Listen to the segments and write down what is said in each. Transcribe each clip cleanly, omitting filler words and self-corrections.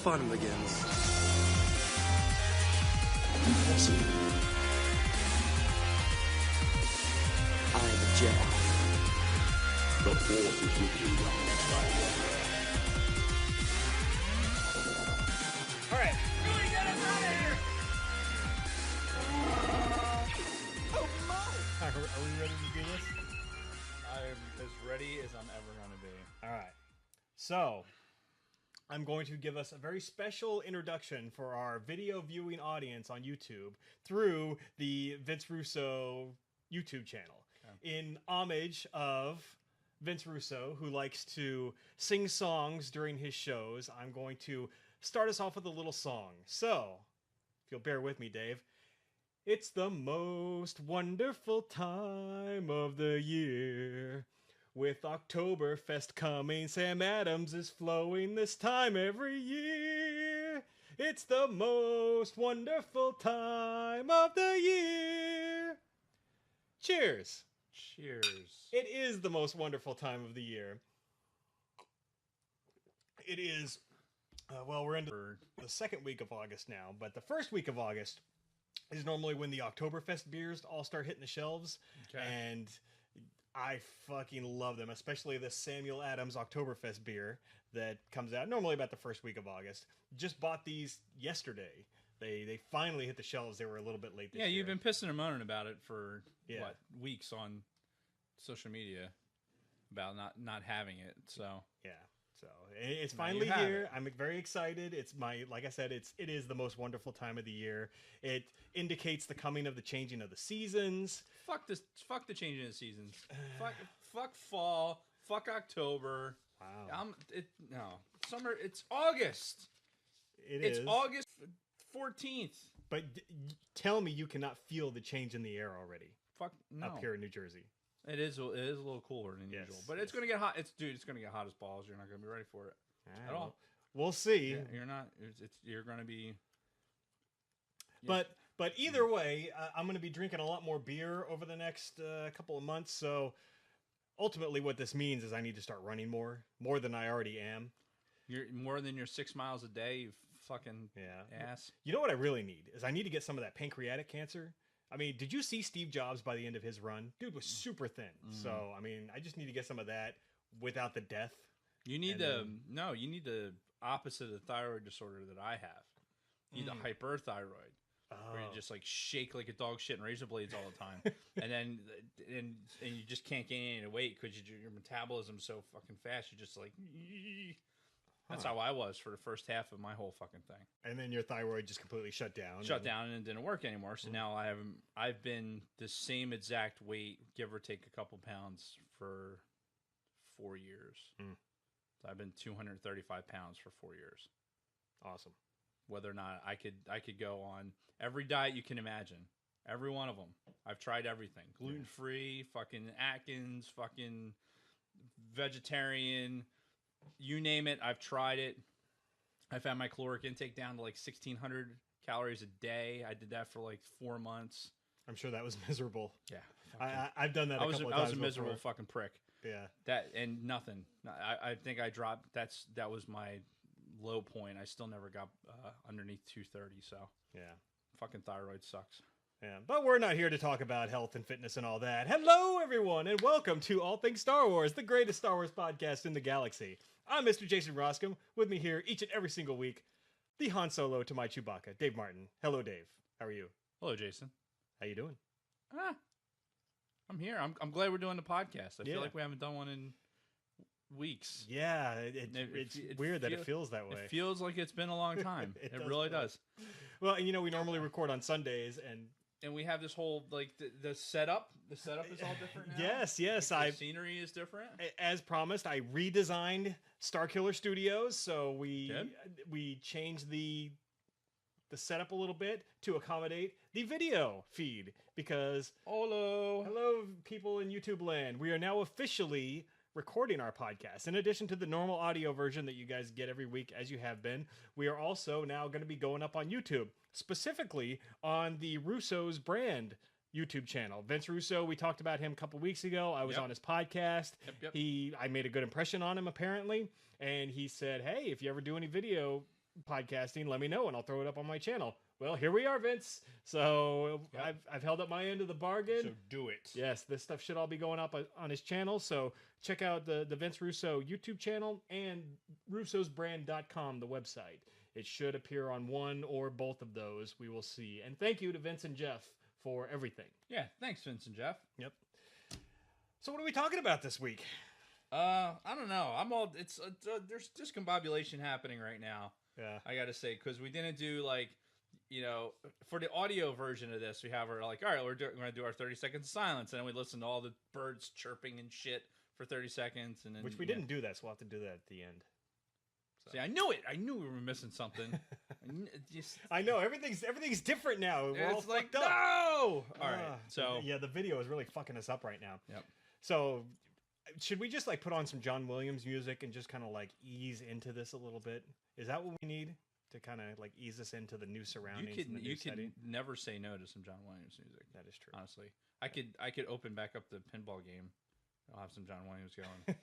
fun begins. Listen. I am a Jedi. The Force is with you, young Skywalker. All right. Really get us out of here! Oh my! Are we ready to do this? I'm as ready as I'm ever going to be. All right. So, I'm going to give us a very special introduction for our video viewing audience on YouTube through the Vince Russo YouTube channel. Okay. In homage of Vince Russo, who likes to sing songs during his shows, I'm going to start us off with a little song. So, if you'll bear with me, Dave. It's the most wonderful time of the year. With Oktoberfest coming, Sam Adams is flowing this time every year. It's the most wonderful time of the year. Cheers. Cheers. It is the most wonderful time of the year. It is, well, we're into the second week of August now, but the first week of August is normally when the Oktoberfest beers all start hitting the shelves. Okay. And I fucking love them, especially the Samuel Adams Oktoberfest beer that comes out normally about the first week of August. Just bought these yesterday. They finally hit the shelves. They were a little bit late this year. Yeah, you've been pissing and moaning about it for, weeks on social media about not having it, so... Yeah. So it's finally here. I'm very excited. It's like I said, it is the most wonderful time of the year. It indicates the coming of the changing of the seasons. Fuck this. Fuck the changing of the seasons. fuck fall. Fuck October. Wow. No summer. It's August. It's August 14th. But tell me you cannot feel the change in the air already. Fuck no. Up here in New Jersey. It is a little cooler than usual, but it's gonna get hot. It's gonna get hot as balls. You're not gonna be ready for it at all. We'll see. Yeah, you're not. You're gonna be. Yeah. But either way, I'm gonna be drinking a lot more beer over the next couple of months. So ultimately, what this means is I need to start running more than I already am. You're more than your 6 miles a day. You fucking ass. You know what I really need is I need to get some of that pancreatic cancer. I mean, did you see Steve Jobs by the end of his run? Dude was super thin. So, I mean, I just need to get some of that without the death. You need you need the opposite of the thyroid disorder that I have. You need the hyperthyroid. Where you just like shake like a dog shit and razor blades all the time. and you just can't gain any weight because your metabolism's so fucking fast. You're just like... That's how I was for the first half of my whole fucking thing. And then your thyroid just completely shut down. And it didn't work anymore. So now I've been the same exact weight, give or take a couple pounds, for 4 years. So I've been 235 pounds for 4 years. Awesome. Whether or not I could go on every diet you can imagine. Every one of them. I've tried everything. Gluten-free, fucking Atkins, fucking vegetarian... You name it, I've tried it. I've had my caloric intake down to like 1,600 calories a day. I did that for like 4 months. I'm sure that was miserable. Yeah. I've done that a couple of times. I was a miserable fucking prick. Yeah. That and nothing. I think I dropped. That was my low point. I still never got underneath 230. So yeah, fucking thyroid sucks. Yeah, but we're not here to talk about health and fitness and all that. Hello, everyone, and welcome to All Things Star Wars, the greatest Star Wars podcast in the galaxy. I'm Mr. Jason Roskam. With me here each and every single week, the Han Solo to my Chewbacca, Dave Martin. Hello, Dave. How are you? Hello, Jason. How you doing? I'm here. I'm glad we're doing the podcast. I feel like we haven't done one in weeks. Yeah, it's weird that it feels that way. It feels like it's been a long time. it really does. Well, and we normally record on Sundays, and we have this whole like the setup. The setup is all different now. Yes. The scenery is different. As promised, I redesigned Starkiller Studios, so we changed the setup a little bit to accommodate the video feed because hello people in YouTube land. We are now officially recording our podcast. In addition to the normal audio version that you guys get every week as you have been, we are also now going to be going up on YouTube, specifically on the Russo's brand YouTube channel. Vince Russo, we talked about him a couple weeks ago. I was on his podcast. I made a good impression on him apparently, and he said, hey, if you ever do any video podcasting, let me know and I'll throw it up on my channel. Well, here we are, Vince. So I've held up my end of the bargain. So do it. Yes, this stuff should all be going up on his channel. So check out the Vince Russo YouTube channel and russosbrand.com, the website. It should appear on one or both of those. We will see. And thank you to Vince and Jeff for everything. Yeah, thanks, Vince and Jeff. Yep. So what are we talking about this week? I don't know. There's discombobulation happening right now. Yeah. I got to say, because we didn't do for the audio version of this, we have our all right, we're going to do our 30 seconds of silence, and then we listen to all the birds chirping and shit for 30 seconds, and then which we didn't do that, so we'll have to do that at the end. So. See, I knew it. I knew we were missing something. I know everything's different now. We're all like fucked up. No. All right. So yeah, the video is really fucking us up right now. Yep. So should we just put on some John Williams music and just kind of ease into this a little bit? Is that what we need to kind of ease us into the new surroundings? You could never say no to some John Williams music. That is true. Honestly, I could open back up the pinball game. I'll have some John Williams going.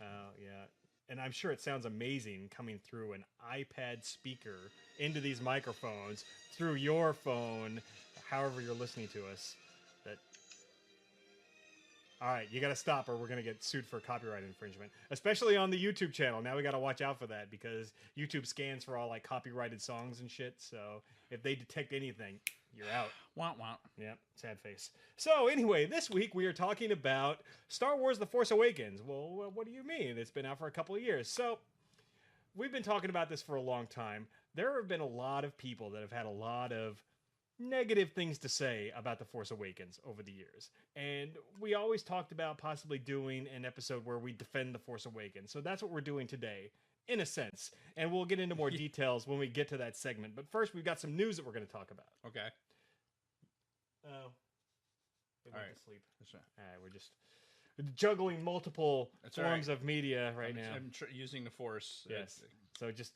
Yeah. And I'm sure it sounds amazing coming through an iPad speaker into these microphones through your phone, however you're listening to us. All right, you got to stop or we're going to get sued for copyright infringement, especially on the YouTube channel. Now we got to watch out for that because YouTube scans for all copyrighted songs and shit. So if they detect anything, you're out. Wah, wah. Yep, sad face. So anyway, this week we are talking about Star Wars The Force Awakens. Well, what do you mean? It's been out for a couple of years. So we've been talking about this for a long time. There have been a lot of people that have had a lot of negative things to say about The Force Awakens over the years. And we always talked about possibly doing an episode where we defend The Force Awakens. So that's what we're doing today, in a sense. And we'll get into more details when we get to that segment. But first, we've got some news that we're going to talk about. Okay. Oh. They went to sleep. That's right. All right, we're just juggling multiple forms of media right now. I'm using the Force. Yes. So just,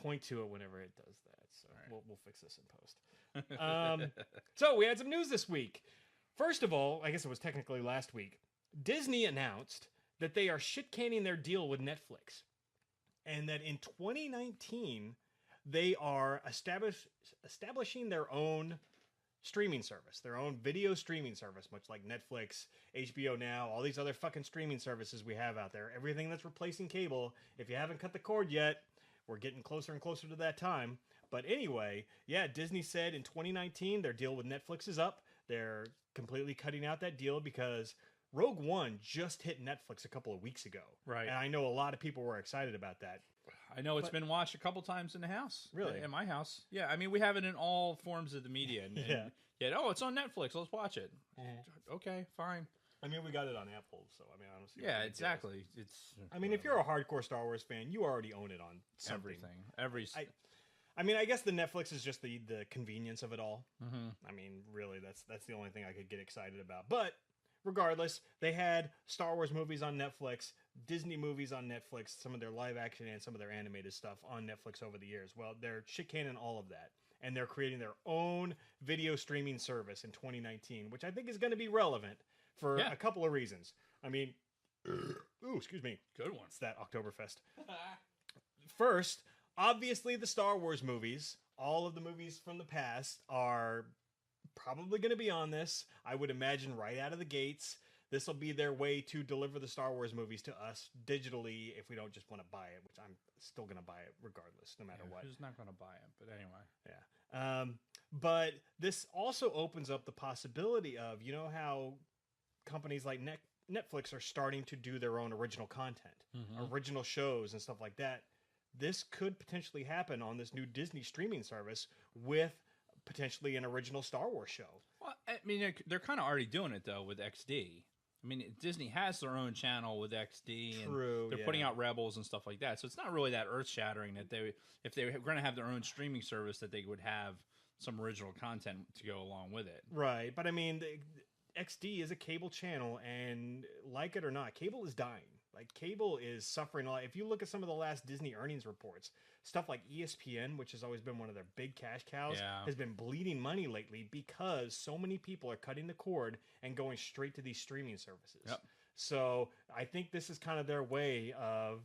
point to it whenever it does that. So we'll fix this in post. So we had some news this week. First of all, I guess it was technically last week, Disney announced that they are shit-canning their deal with Netflix, and that in 2019 they are establishing their own streaming service, their own video streaming service, much like Netflix, HBO Now, all these other fucking streaming services we have out there. Everything that's replacing cable. If you haven't cut the cord yet, we're getting closer and closer to that time. But anyway, Disney said in 2019 their deal with Netflix is up. They're completely cutting out that deal because Rogue One just hit Netflix a couple of weeks ago. Right. And I know a lot of people were excited about that. I know it's been watched a couple times in the house. Really? In my house. Yeah, I mean, we have it in all forms of the media. And, it's on Netflix. Let's watch it. Okay, fine. I mean, we got it on Apple, so I mean, I don't see. Yeah, exactly. I mean, if you're a hardcore Star Wars fan, you already own it on something. Everything. I mean, I guess the Netflix is just the convenience of it all. Mm-hmm. I mean, really, that's the only thing I could get excited about. But regardless, they had Star Wars movies on Netflix, Disney movies on Netflix, some of their live action and some of their animated stuff on Netflix over the years. Well, they're shit-canning all of that. And they're creating their own video streaming service in 2019, which I think is going to be relevant for a couple of reasons. I mean, ooh, excuse me. Good one. It's that Oktoberfest. First, obviously the Star Wars movies, all of the movies from the past are probably going to be on this. I would imagine right out of the gates. This will be their way to deliver the Star Wars movies to us digitally if we don't just want to buy it, which I'm still going to buy it regardless, no matter what. Who's not going to buy it? But anyway. Yeah. But this also opens up the possibility of, how companies like Netflix are starting to do their own original content, original shows and stuff like that. This could potentially happen on this new Disney streaming service with potentially an original Star Wars show. Well, I mean, they're kind of already doing it, though, with XD. I mean, Disney has their own channel with XD. True, and they're putting out Rebels and stuff like that. So it's not really that earth-shattering that if they were going to have their own streaming service, that they would have some original content to go along with it. Right, but I mean, XD is a cable channel, and like it or not, cable is dying. Like, cable is suffering a lot. If you look at some of the last Disney earnings reports, stuff like ESPN, which has always been one of their big cash cows, has been bleeding money lately because so many people are cutting the cord and going straight to these streaming services. Yep. So I think this is kind of their way of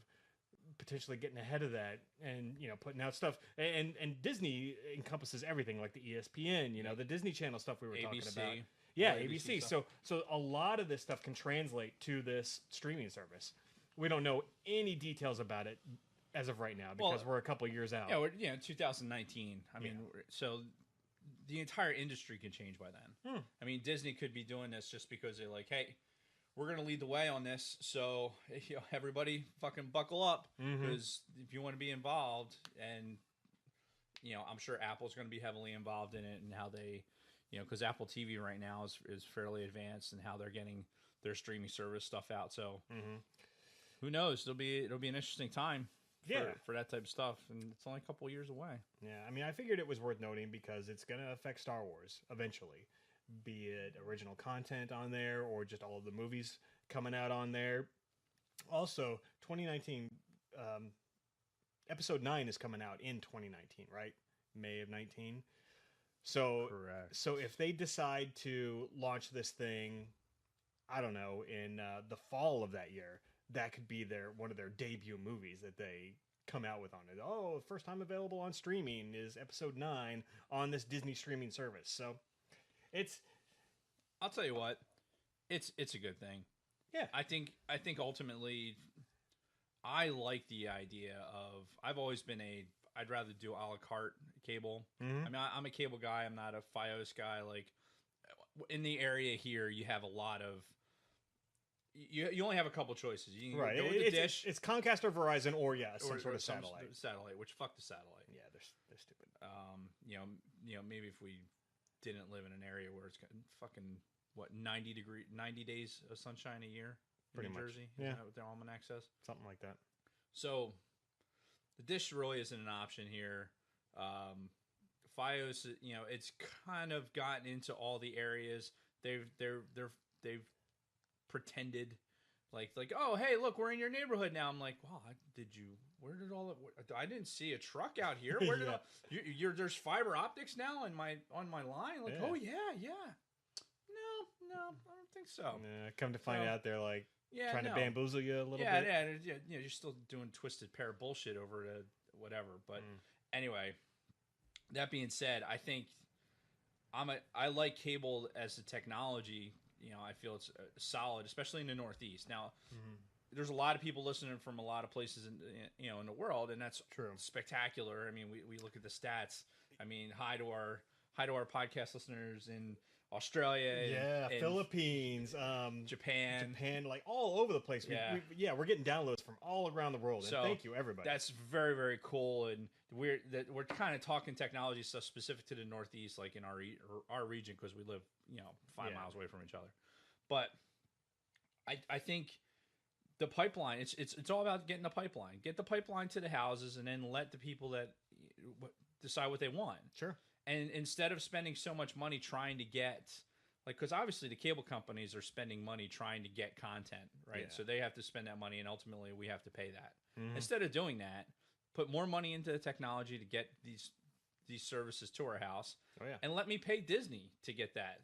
potentially getting ahead of that and putting out stuff. And Disney encompasses everything, like the ESPN, the Disney Channel stuff we were talking about. Yeah, ABC. So a lot of this stuff can translate to this streaming service. We don't know any details about it as of right now because we're a couple years out. Yeah, we're 2019. I mean, so the entire industry can change by then. I mean, Disney could be doing this just because they're like, hey, we're going to lead the way on this. So everybody fucking buckle up because if you want to be involved, and I'm sure Apple's going to be heavily involved in it and how they, because Apple TV right now is fairly advanced and how they're getting their streaming service stuff out. So who knows? It'll be an interesting time. For that type of stuff, and it's only a couple of years away. Yeah, I mean, I figured it was worth noting because it's going to affect Star Wars eventually, be it original content on there or just all of the movies coming out on there. Also, 2019, Episode 9 is coming out in 2019, right? May of 19. So, correct. So if they decide to launch this thing, I don't know, in the fall of that year, that could be one of their debut movies that they come out with on it. Oh, first time available on streaming is Episode 9 on this Disney streaming service. So I'll tell you what, it's a good thing. Yeah. I think ultimately I like the idea of, I've always been I'd rather do a la carte cable. I mean, I'm a cable guy. I'm not a Fios guy. Like in the area here, you have a lot of, you only have a couple choices. You can go with the dish. It's Comcast or Verizon or some sort of satellite. Satellite, which fuck the satellite. Yeah, they're stupid. Maybe if we didn't live in an area where it's fucking 90 days of sunshine a year in Pretty New much. Jersey. Yeah, Is that what their almanac says? Something like that. So the dish really isn't an option here. Fios, it's kind of gotten into all the areas. They've pretended like, oh, hey, look, we're in your neighborhood now. I'm like, wow, where did all that, I didn't see a truck out here. Where did there's fiber optics now on my line? Like, oh yeah. No, I don't think so. Yeah, come to find out they're like trying to bamboozle you a little bit. Yeah, you're still doing twisted pair of bullshit over to whatever. But anyway, that being said, I think I like cable as a technology. I feel it's solid, especially in the Northeast. Now, there's a lot of people listening from a lot of places in the world, and that's true. Spectacular. I mean, we look at the stats. I mean, hi to our podcast listeners in Australia, and Philippines, Japan, like all over the place. We're getting downloads from all around the world. And so thank you, everybody. That's very, very cool, and we're kind of talking technology stuff specific to the Northeast, like in our region, because we live 5 miles away from each other. But I think the pipeline, it's all about getting the pipeline, get the pipeline to the houses, and then let the people that decide what they want. Sure. And instead of spending so much money trying to get, because obviously the cable companies are spending money trying to get content, right? Yeah. So they have to spend that money, and ultimately we have to pay that. Instead of doing that, put more money into the technology to get these services to our house, and let me pay Disney to get that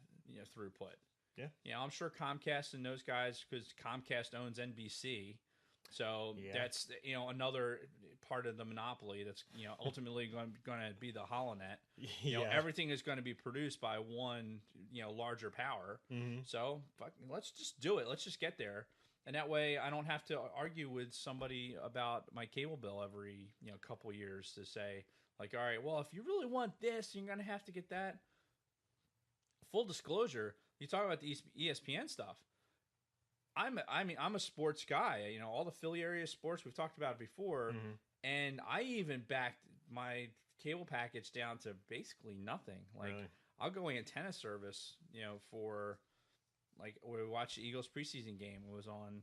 throughput. Yeah, I'm sure Comcast and those guys, because Comcast owns NBC. So that's another part of the monopoly that's ultimately going to be the HoloNet. Everything is going to be produced by one larger power. So let's just do it. Let's just get there, and that way I don't have to argue with somebody about my cable bill every couple years to say like, all right, well, if you really want this, you're going to have to get that. Full disclosure, you talk about the ESPN stuff. I'm a sports guy. All the Philly area sports we've talked about before, and I even backed my cable package down to basically nothing. Like really? I'll go antenna service, for like we watched the Eagles preseason game. It was on.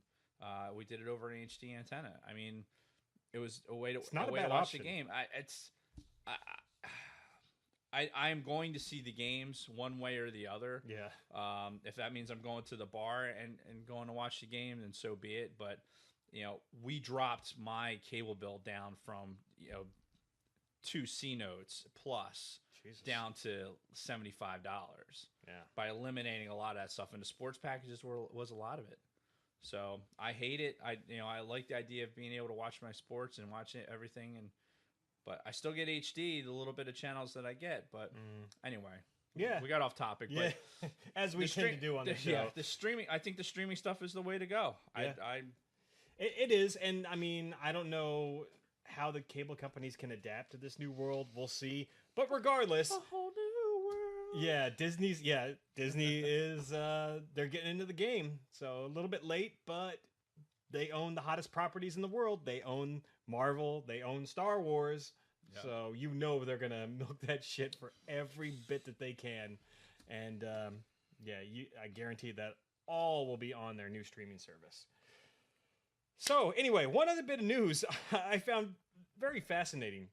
We did it over an HD antenna. I mean, it was a way to watch the game. I'm going to see the games one way or the other. Yeah. If that means I'm going to the bar and going to watch the game, then so be it. But, we dropped my cable bill down from, 2 C notes plus down to $75. Yeah. By eliminating a lot of that stuff. And the sports packages was a lot of it. So I hate it. I like the idea of being able to watch my sports and watching everything, but I still get HD, the little bit of channels that I get. But anyway, Yeah. we got off topic. Yeah, But as we tend to do on the show. Yeah, the streaming. I think the streaming stuff is the way to go. Yeah. It is, and I mean, I don't know how the cable companies can adapt to this new world. We'll see. But regardless, a whole new world. yeah, Disney is they're getting into the game. So a little bit late, but they own the hottest properties in the world. They own Marvel, they own Star Wars. Yeah. So they're going to milk that shit for every bit that they can. And I guarantee that all will be on their new streaming service. So anyway, one other bit of news I found very fascinating.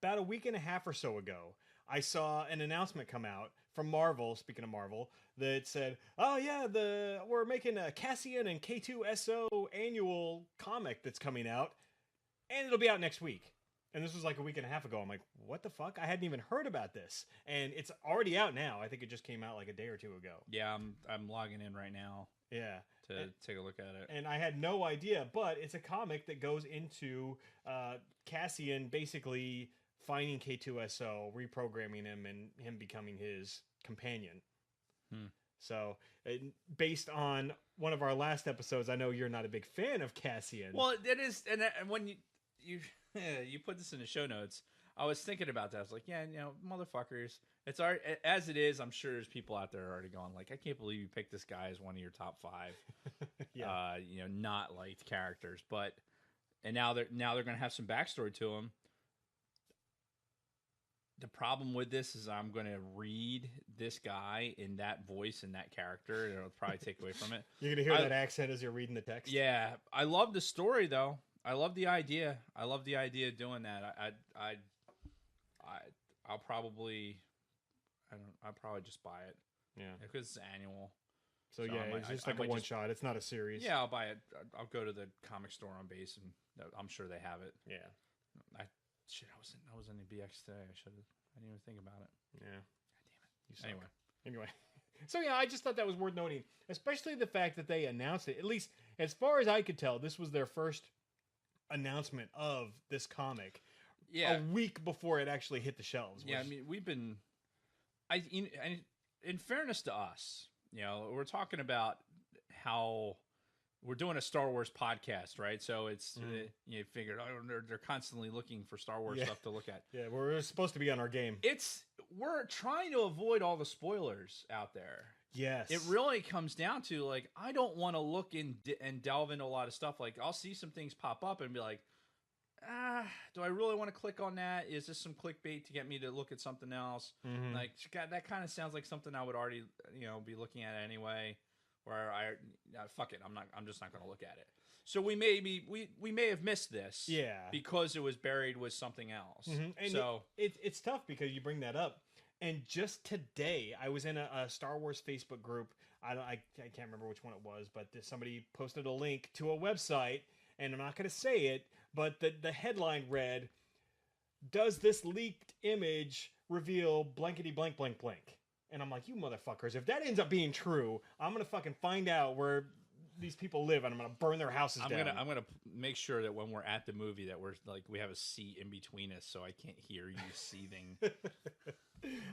About a week and a half or so ago, I saw an announcement come out from Marvel, speaking of Marvel, that said, oh yeah, we're making a Cassian and K2SO annual comic that's coming out, and it'll be out next week. And this was like a week and a half ago. I'm like, what the fuck? I hadn't even heard about this. And it's already out now. I think it just came out like a day or two ago. Yeah, I'm logging in right now. Yeah. To take a look at it. And I had no idea, but it's a comic that goes into Cassian basically finding K2SO, reprogramming him, and him becoming his companion. So, based on one of our last episodes, I know you're not a big fan of Cassian. Well, it is, and when you put this in the show notes, I was thinking about that. I was like, yeah, motherfuckers. It's already, as it is, I'm sure there's people out there already going like, I can't believe you picked this guy as one of your top 5. Yeah. Not liked characters, and now they're going to have some backstory to him. The problem with this is I'm going to read this guy in that voice and that character, and it'll probably take away from it. You're going to hear that accent as you're reading the text. Yeah, I love the story though. I love the idea. I love the idea of doing that. I'll probably just buy it. Yeah, because it's annual. So yeah, it's just like a one shot. It's not a series. Yeah, I'll buy it. I'll go to the comic store on base, and I'm sure they have it. Yeah. I was in the BX today. I didn't even think about it. Yeah. God damn it. Anyway. So yeah, I just thought that was worth noting, especially the fact that they announced it. At least as far as I could tell, this was their first announcement of this comic. Yeah. A week before it actually hit the shelves. Yeah, I mean, we've been. In fairness to us, we're talking about how we're doing a Star Wars podcast, right? So it's you figured they're constantly looking for Star Wars stuff to look at. Yeah, we're supposed to be on our game. We're trying to avoid all the spoilers out there. Yes, it really comes down to like I don't want to look in and delve into a lot of stuff. Like I'll see some things pop up and be like, do I really want to click on that? Is this some clickbait to get me to look at something else? Mm-hmm. Like that kind of sounds like something I would already be looking at anyway. Where fuck it, I'm just not going to look at it. So we may have missed this, because it was buried with something else. Mm-hmm. And so it's tough because you bring that up. And just today, I was in a Star Wars Facebook group. I can't remember which one it was, but somebody posted a link to a website, and I'm not going to say it, but the headline read, "Does this leaked image reveal blankety blank blank blank?" And I'm like, you motherfuckers, if that ends up being true, I'm going to fucking find out where these people live, and I'm going to burn their houses down. I'm going to make sure that when we're at the movie that we're like, we have a seat in between us so I can't hear you seething.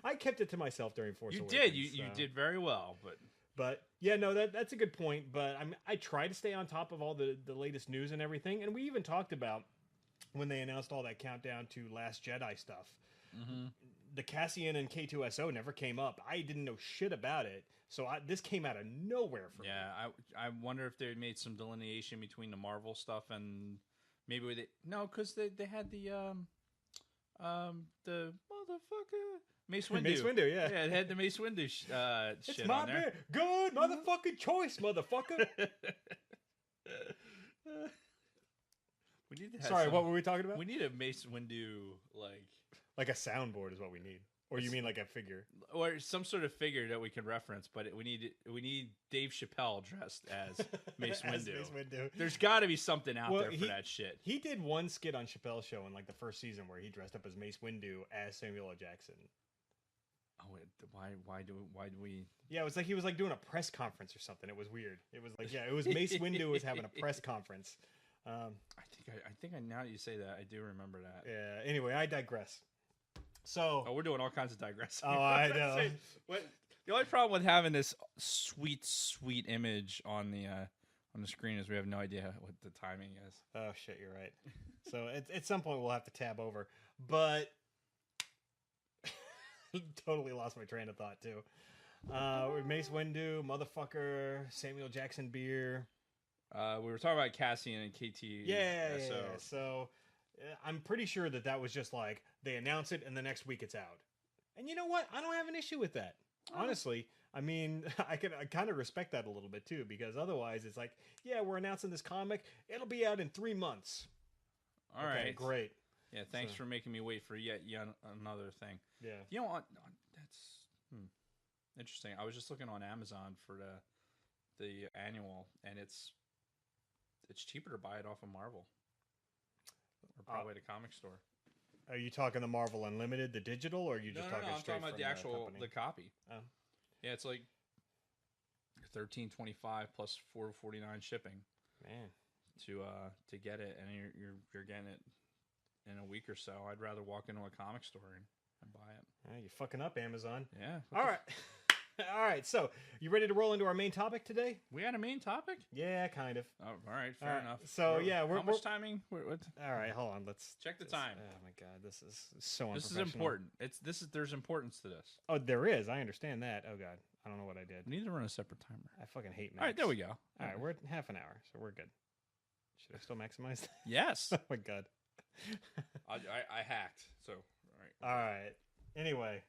I kept it to myself during Force Awakens. You did very well, But yeah, no, that's a good point. But I try to stay on top of all the latest news and everything. And we even talked about when they announced all that countdown to Last Jedi stuff. Mm-hmm. The Cassian and K2SO never came up. I didn't know shit about it. So this came out of nowhere for me. Yeah, I wonder if they made some delineation between the Marvel stuff and maybe because they had the motherfucker Mace Windu. Mace Windu, yeah. Yeah, it had the Mace Windu shit it's on my there. beer. Good motherfucking choice, motherfucker. We need to Sorry, what were we talking about? We need a Mace Windu like a soundboard is what we need. Or you mean like a figure? Or some sort of figure that we can reference, but we need Dave Chappelle dressed as Mace Windu. Mace Windu. There's got to be something out there for that shit. He did one skit on Chappelle's show in like the first season where he dressed up as Mace Windu as Samuel L. Jackson. Oh, wait, why do we? Yeah, it was like he was like doing a press conference or something. It was weird. It was like, yeah, it was Mace Windu was having a press conference. I think now that you say that, I do remember that. Yeah. Anyway, I digress. So. Oh, we're doing all kinds of digressing. Oh, I know. The only problem with having this sweet image on the screen is we have no idea what the timing is. Oh shit, you're right. So at some point we'll have to tab over, but totally lost my train of thought too. Mace Windu, motherfucker, Samuel Jackson Beer. We were talking about Cassian and KT. Yeah. So I'm pretty sure that was just like they announce it and the next week it's out. And you know what? I don't have an issue with that. Honestly, I mean, I kind of respect that a little bit too, because otherwise it's like, yeah, we're announcing this comic. It'll be out in 3 months. All right, great. Yeah, thanks for making me wait for yet another thing. Yeah. You know what? That's interesting. I was just looking on Amazon for the annual, and it's cheaper to buy it off of Marvel or probably at a comic store. Are you talking the Marvel Unlimited, the digital, or are you just talking I'm straight talking about from the copy. Oh. Yeah, it's like $13.25 plus $4.49 shipping. Man, to get it, and you're getting it in a week or so. I'd rather walk into a comic store and buy it. Yeah, you're fucking up, Amazon. Yeah. All right. All right. So, you ready to roll into our main topic today? We had a main topic? Yeah, kind of. Oh, all right. Fair enough. So, how much timing? What? All right. Hold on. Let's check the time. Oh my God, this is so unprofessional. This is important. There's importance to this. Oh, there is. I understand that. Oh God, I don't know what I did. We need to run a separate timer. I fucking hate Max. All right, there we go. All right, we're at half an hour, so we're good. Should I still maximize that? Yes. Oh my God. I hacked. So all right. Anyway,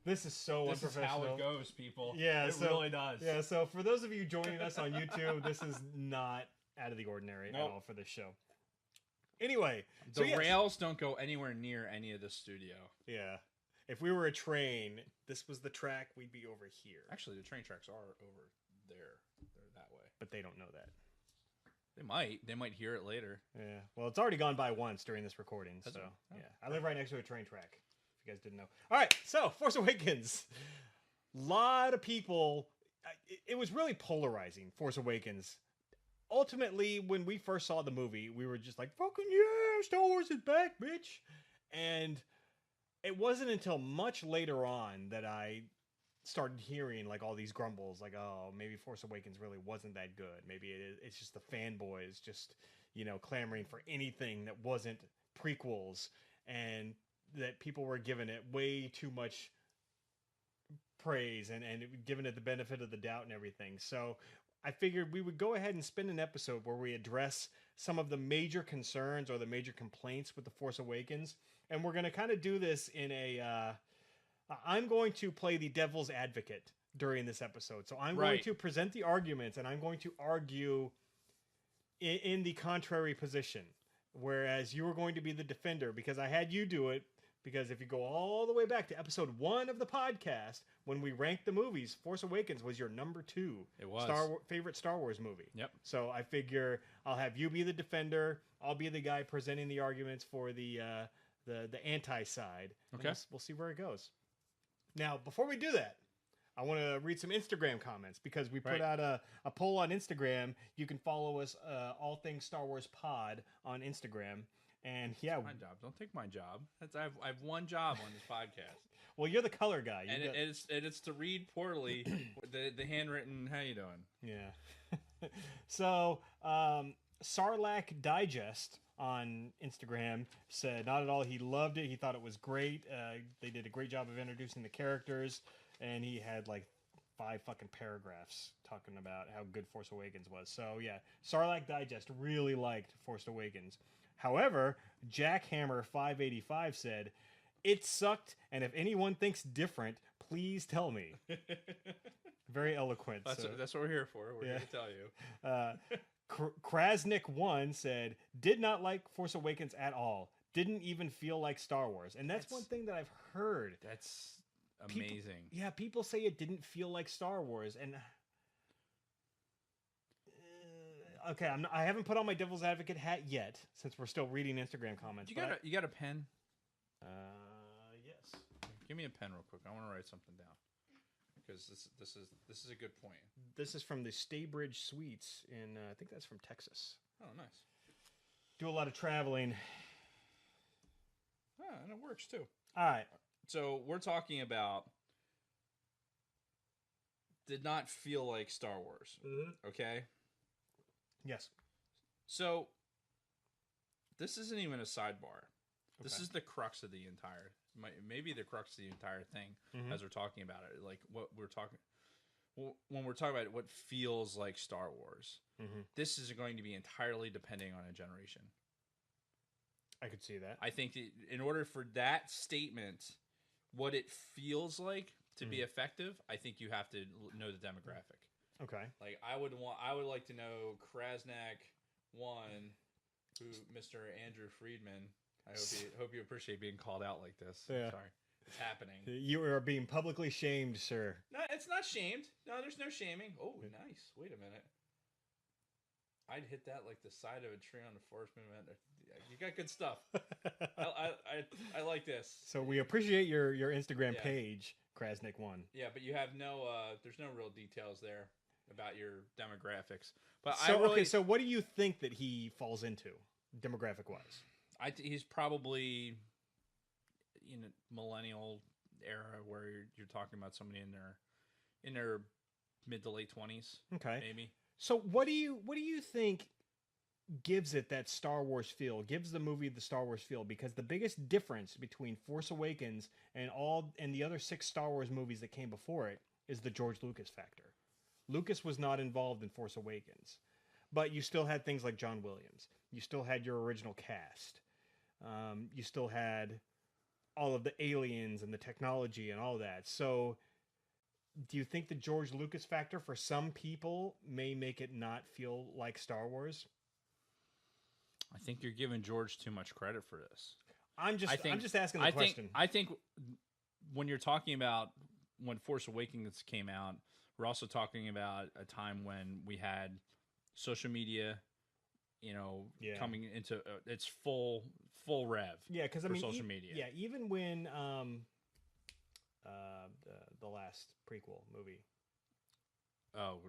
this is so unprofessional. This is how it goes, people. Yeah, it really does. Yeah. So for those of you joining us on YouTube, this is not out of the ordinary at all for this show. Anyway, the rails don't go anywhere near any of the studio. Yeah. If we were a train, this was the track, we'd be over here. Actually, the train tracks are over there. They're that way. But they don't know that. They might hear it later. Yeah. Well, it's already gone by once during this recording. That's so, right. Yeah. I live right next to a train track, if you guys didn't know. All right. So, Force Awakens. Lot of people. It was really polarizing, Force Awakens. Ultimately, when we first saw the movie, we were just like, fucking yeah, Star Wars is back, bitch. And it wasn't until much later on that I started hearing like all these grumbles, like, oh, maybe Force Awakens really wasn't that good. Maybe it's just the fanboys just, clamoring for anything that wasn't prequels, and that people were giving it way too much praise and giving it the benefit of the doubt and everything. So I figured we would go ahead and spend an episode where we address some of the major concerns or the major complaints with The Force Awakens. And we're going to kind of do this in I'm going to play the devil's advocate during this episode. So I'm going to present the arguments, and I'm going to argue in the contrary position. Whereas you were going to be the defender, because I had you do it. Because if you go all the way back to episode 1 of the podcast, when we ranked the movies, Force Awakens was your number 2 It was. favorite Star Wars movie. Yep. So I figure I'll have you be the defender. I'll be the guy presenting the arguments for the anti-side. Okay. We'll see where it goes. Now, before we do that, I want to read some Instagram comments, because we put out a poll on Instagram. You can follow us, All Things Star Wars Pod, on Instagram. And yeah, that's my job. Don't take my job. I've one job on this podcast. Well, you're the color guy. It's to read poorly the handwritten. How you doing? Yeah. So Sarlacc Digest on Instagram said, not at all. He loved it. He thought it was great. They did a great job of introducing the characters, and he had like 5 fucking paragraphs talking about how good Force Awakens was. So yeah, Sarlacc Digest really liked Force Awakens. However, Jackhammer585 said, it sucked, and if anyone thinks different, please tell me. Very eloquent. That's what we're here for. We're here to tell you. Krasnik1 said, did not like Force Awakens at all. Didn't even feel like Star Wars. And that's one thing that I've heard. That's amazing. People say it didn't feel like Star Wars, and... Okay, I haven't put on my devil's advocate hat yet, since we're still reading Instagram comments. You got a pen? Yes. Give me a pen real quick. I want to write something down because this is a good point. This is from the Staybridge Suites in I think that's from Texas. Oh, nice. Do a lot of traveling. Ah, and it works too. All right. So we're talking about did not feel like Star Wars. Okay. Yes. So this isn't even a sidebar. This Okay. is the crux of the entire, maybe the crux of the entire thing as we're talking about it. Like what we're talking, when we're talking about what feels like Star Wars, this is going to be entirely depending on a generation. I could see that. I think that in order for that statement, what it feels like to be effective, I think you have to know the demographic. Okay. Like I would like to know Krasnak 1, who Mr. Andrew Friedman. I hope you appreciate being called out like this. Yeah. Sorry, it's happening. You are being publicly shamed, sir. No, it's not shamed. No, there's no shaming. Oh, nice. Wait a minute. I'd hit that like the side of a tree on the Force Movement. You got good stuff. I like this. So we appreciate your Instagram Yeah. page, Krasnik1. Yeah, but you have no. There's no real details there about your demographics. But So what do you think that he falls into, demographic wise? He's probably millennial era where you're talking about somebody in their mid to late 20s. Okay. Maybe. So what do you think gives it that Star Wars feel? Gives the movie the Star Wars feel? Because the biggest difference between Force Awakens and the other 6 Star Wars movies that came before it is the George Lucas factor. Lucas was not involved in Force Awakens, but you still had things like John Williams. You still had your original cast. You still had all of the aliens and the technology and all that. So do you think the George Lucas factor for some people may make it not feel like Star Wars? I think you're giving George too much credit for this. I'm just asking the question. I think when you're talking about when Force Awakens came out, we're also talking about a time when we had social media, coming into its full rev. Yeah, because social media. Yeah, even when the last prequel movie. Oh,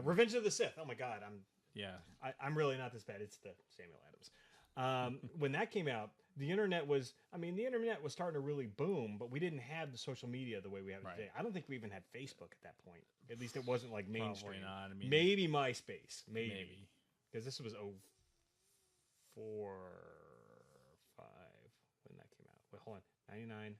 Revenge of the Sith. Oh my God, I'm really not this bad. It's the Samuel Adams. When that came out, the internet was starting to really boom, but we didn't have the social media the way we have it today. I don't think we even had Facebook at that point. At least it wasn't like mainstream. Probably not. Maybe MySpace. Maybe. Because this was 04, 05 when that came out. Wait, hold on. 99,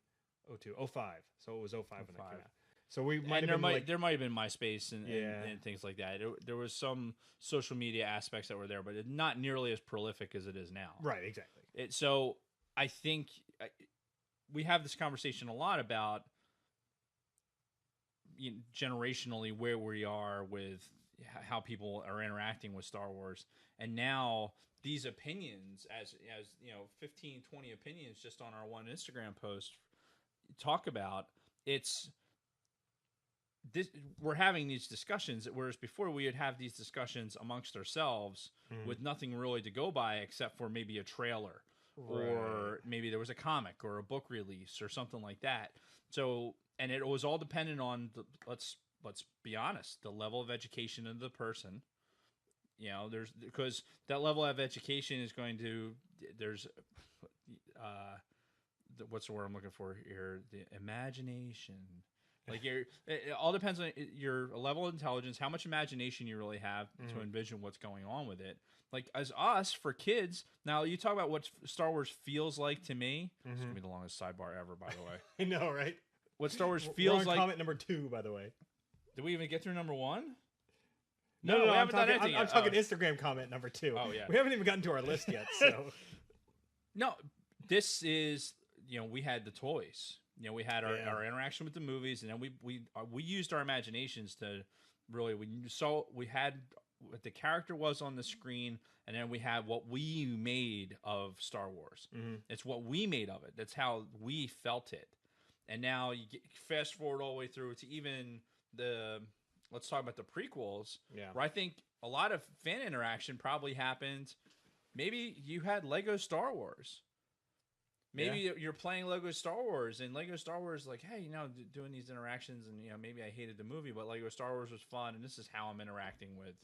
02, 05. So it was 05 when that came out. So we might have there might have been MySpace and things like that. There was some social media aspects that were there, but not nearly as prolific as it is now. Right, exactly. So I think we have this conversation a lot about generationally where we are with how people are interacting with Star Wars, and now these opinions, as 15, 20 opinions just on our one Instagram post talk about it's. We're having these discussions, whereas before we would have these discussions amongst ourselves with nothing really to go by except for maybe a trailer or maybe there was a comic or a book release or something like that. So, and it was all dependent on let's be honest, the level of education of the person. Because that level of education is going to what's the word I'm looking for here? The imagination. Like it all depends on your level of intelligence, how much imagination you really have to envision what's going on with it. Like as us for kids, now you talk about what Star Wars feels like to me. It's gonna be the longest sidebar ever, by the way. I know, right? What Star Wars feels like. Comment number 2, by the way. Did we even get through number 1? No, we haven't done anything yet. I'm talking Instagram comment number 2. Oh yeah, we haven't even gotten to our list yet. So no, this is we had the toys. We had our interaction with the movies, and then we used our imaginations to really we had what the character was on the screen, and then we had what we made of Star Wars. It's what we made of it. That's how we felt it. And now you fast forward all the way through to even let's talk about the prequels, where I think a lot of fan interaction probably happened. Maybe you had Lego Star Wars. Maybe you're playing Lego Star Wars, and Lego Star Wars like, hey, doing these interactions, and maybe I hated the movie, but Lego Star Wars was fun, and this is how I'm interacting with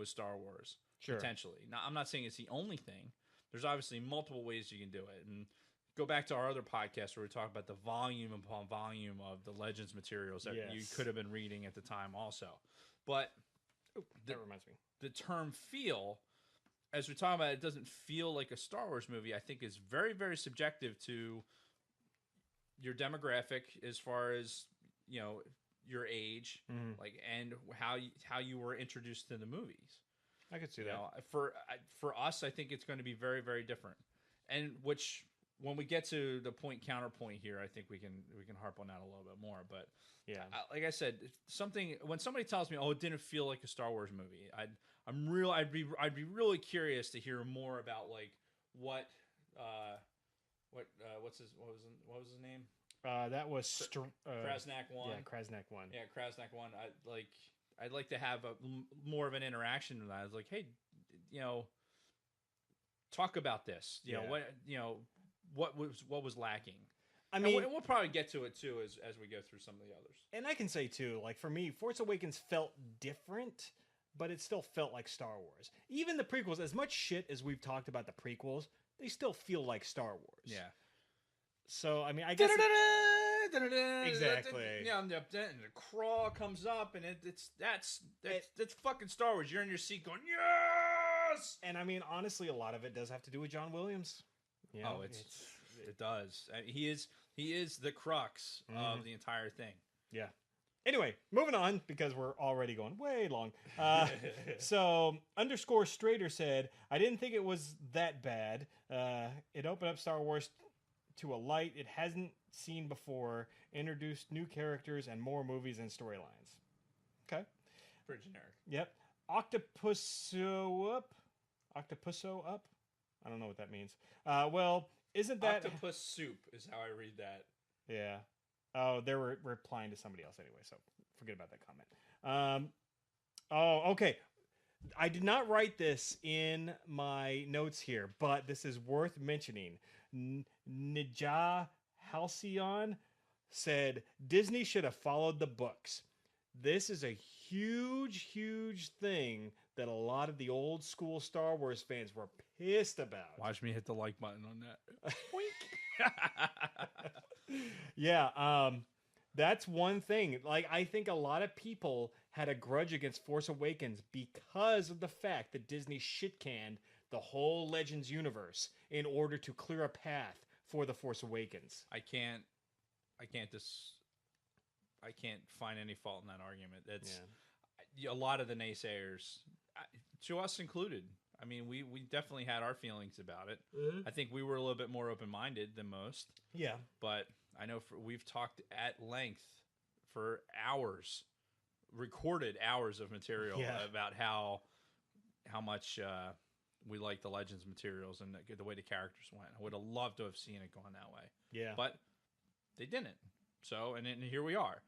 Star Wars potentially. Now, I'm not saying it's the only thing. There's obviously multiple ways you can do it, and go back to our other podcast where we talk about the volume upon volume of the Legends materials that you could have been reading at the time also. But that reminds me. The term feel, as we talk about, it doesn't feel like a Star Wars movie, I think is very, very subjective to your demographic as far as, your age, and how you were introduced to the movies. I could see that. For us, I think it's going to be very, very different. And which, when we get to the counterpoint here, I think we can harp on that a little bit more. But yeah, like I said, when somebody tells me, "Oh, it didn't feel like a Star Wars movie," I'd be really curious to hear more about like what was his name? That was Krasnak 1. Yeah, Krasnak 1. Yeah, Krasnak 1. I'd like to have more of an interaction with that. I was like, hey, talk about this. What was lacking. I mean, and we'll probably get to it too as we go through some of the others. And I can say too, like for me, Force Awakens felt different, but it still felt like Star Wars. Even the prequels, as much shit as we've talked about the prequels, they still feel like Star Wars. Yeah. So I mean, I guess exactly. Yeah, and the crawl comes up, and that's fucking Star Wars. You're in your seat going, yes. And I mean, honestly, a lot of it does have to do with John Williams. It does. He is the crux of the entire thing. Yeah. Anyway, moving on, because we're already going way long. So, _Strader said, I didn't think it was that bad. It opened up Star Wars to a light it hasn't seen before, introduced new characters and more movies and storylines. Okay. Pretty generic. Yep. Octopusso Up? I don't know what that means. Well, isn't that... Octopus Soup is how I read that. Yeah. Oh, they were replying to somebody else anyway, so forget about that comment. Okay. I did not write this in my notes here, but this is worth mentioning. Nija Halcyon said, Disney should have followed the books. This is a huge, huge thing that a lot of the old school Star Wars fans were pissed about. Watch me hit the like button on that. Yeah, that's one thing. Like, I think a lot of people had a grudge against Force Awakens because of the fact that Disney shit-canned the whole Legends universe in order to clear a path for the Force Awakens. I can't find any fault in that argument. That's a lot of the naysayers, to us included. I mean, we definitely had our feelings about it. Mm-hmm. I think we were a little bit more open-minded than most. Yeah. But I know we've talked at length for hours, recorded hours of material about how much we like the Legends materials and the way the characters went. I would have loved to have seen it going that way. Yeah. But they didn't. So, and here we are.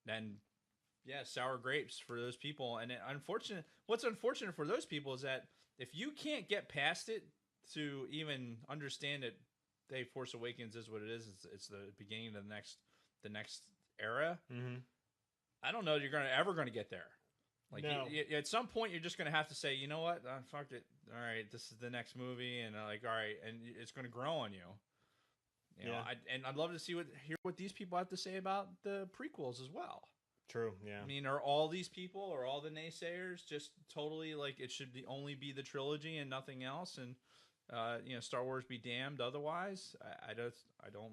And sour grapes for those people. And what's unfortunate for those people is that if you can't get past it to even understand it, Force Awakens is what it is. It's the beginning of the next era. Mm-hmm. I don't know you're ever going to get there. Like no. At some point, you're just going to have to say, you know what, fuck it. All right, this is the next movie, and all right, and it's going to grow on you. You know, I'd love to hear what these people have to say about the prequels as well. True. Yeah. I mean, are all these people, or all the naysayers, just totally like it should only be the trilogy and nothing else, and Star Wars be damned otherwise? I don't.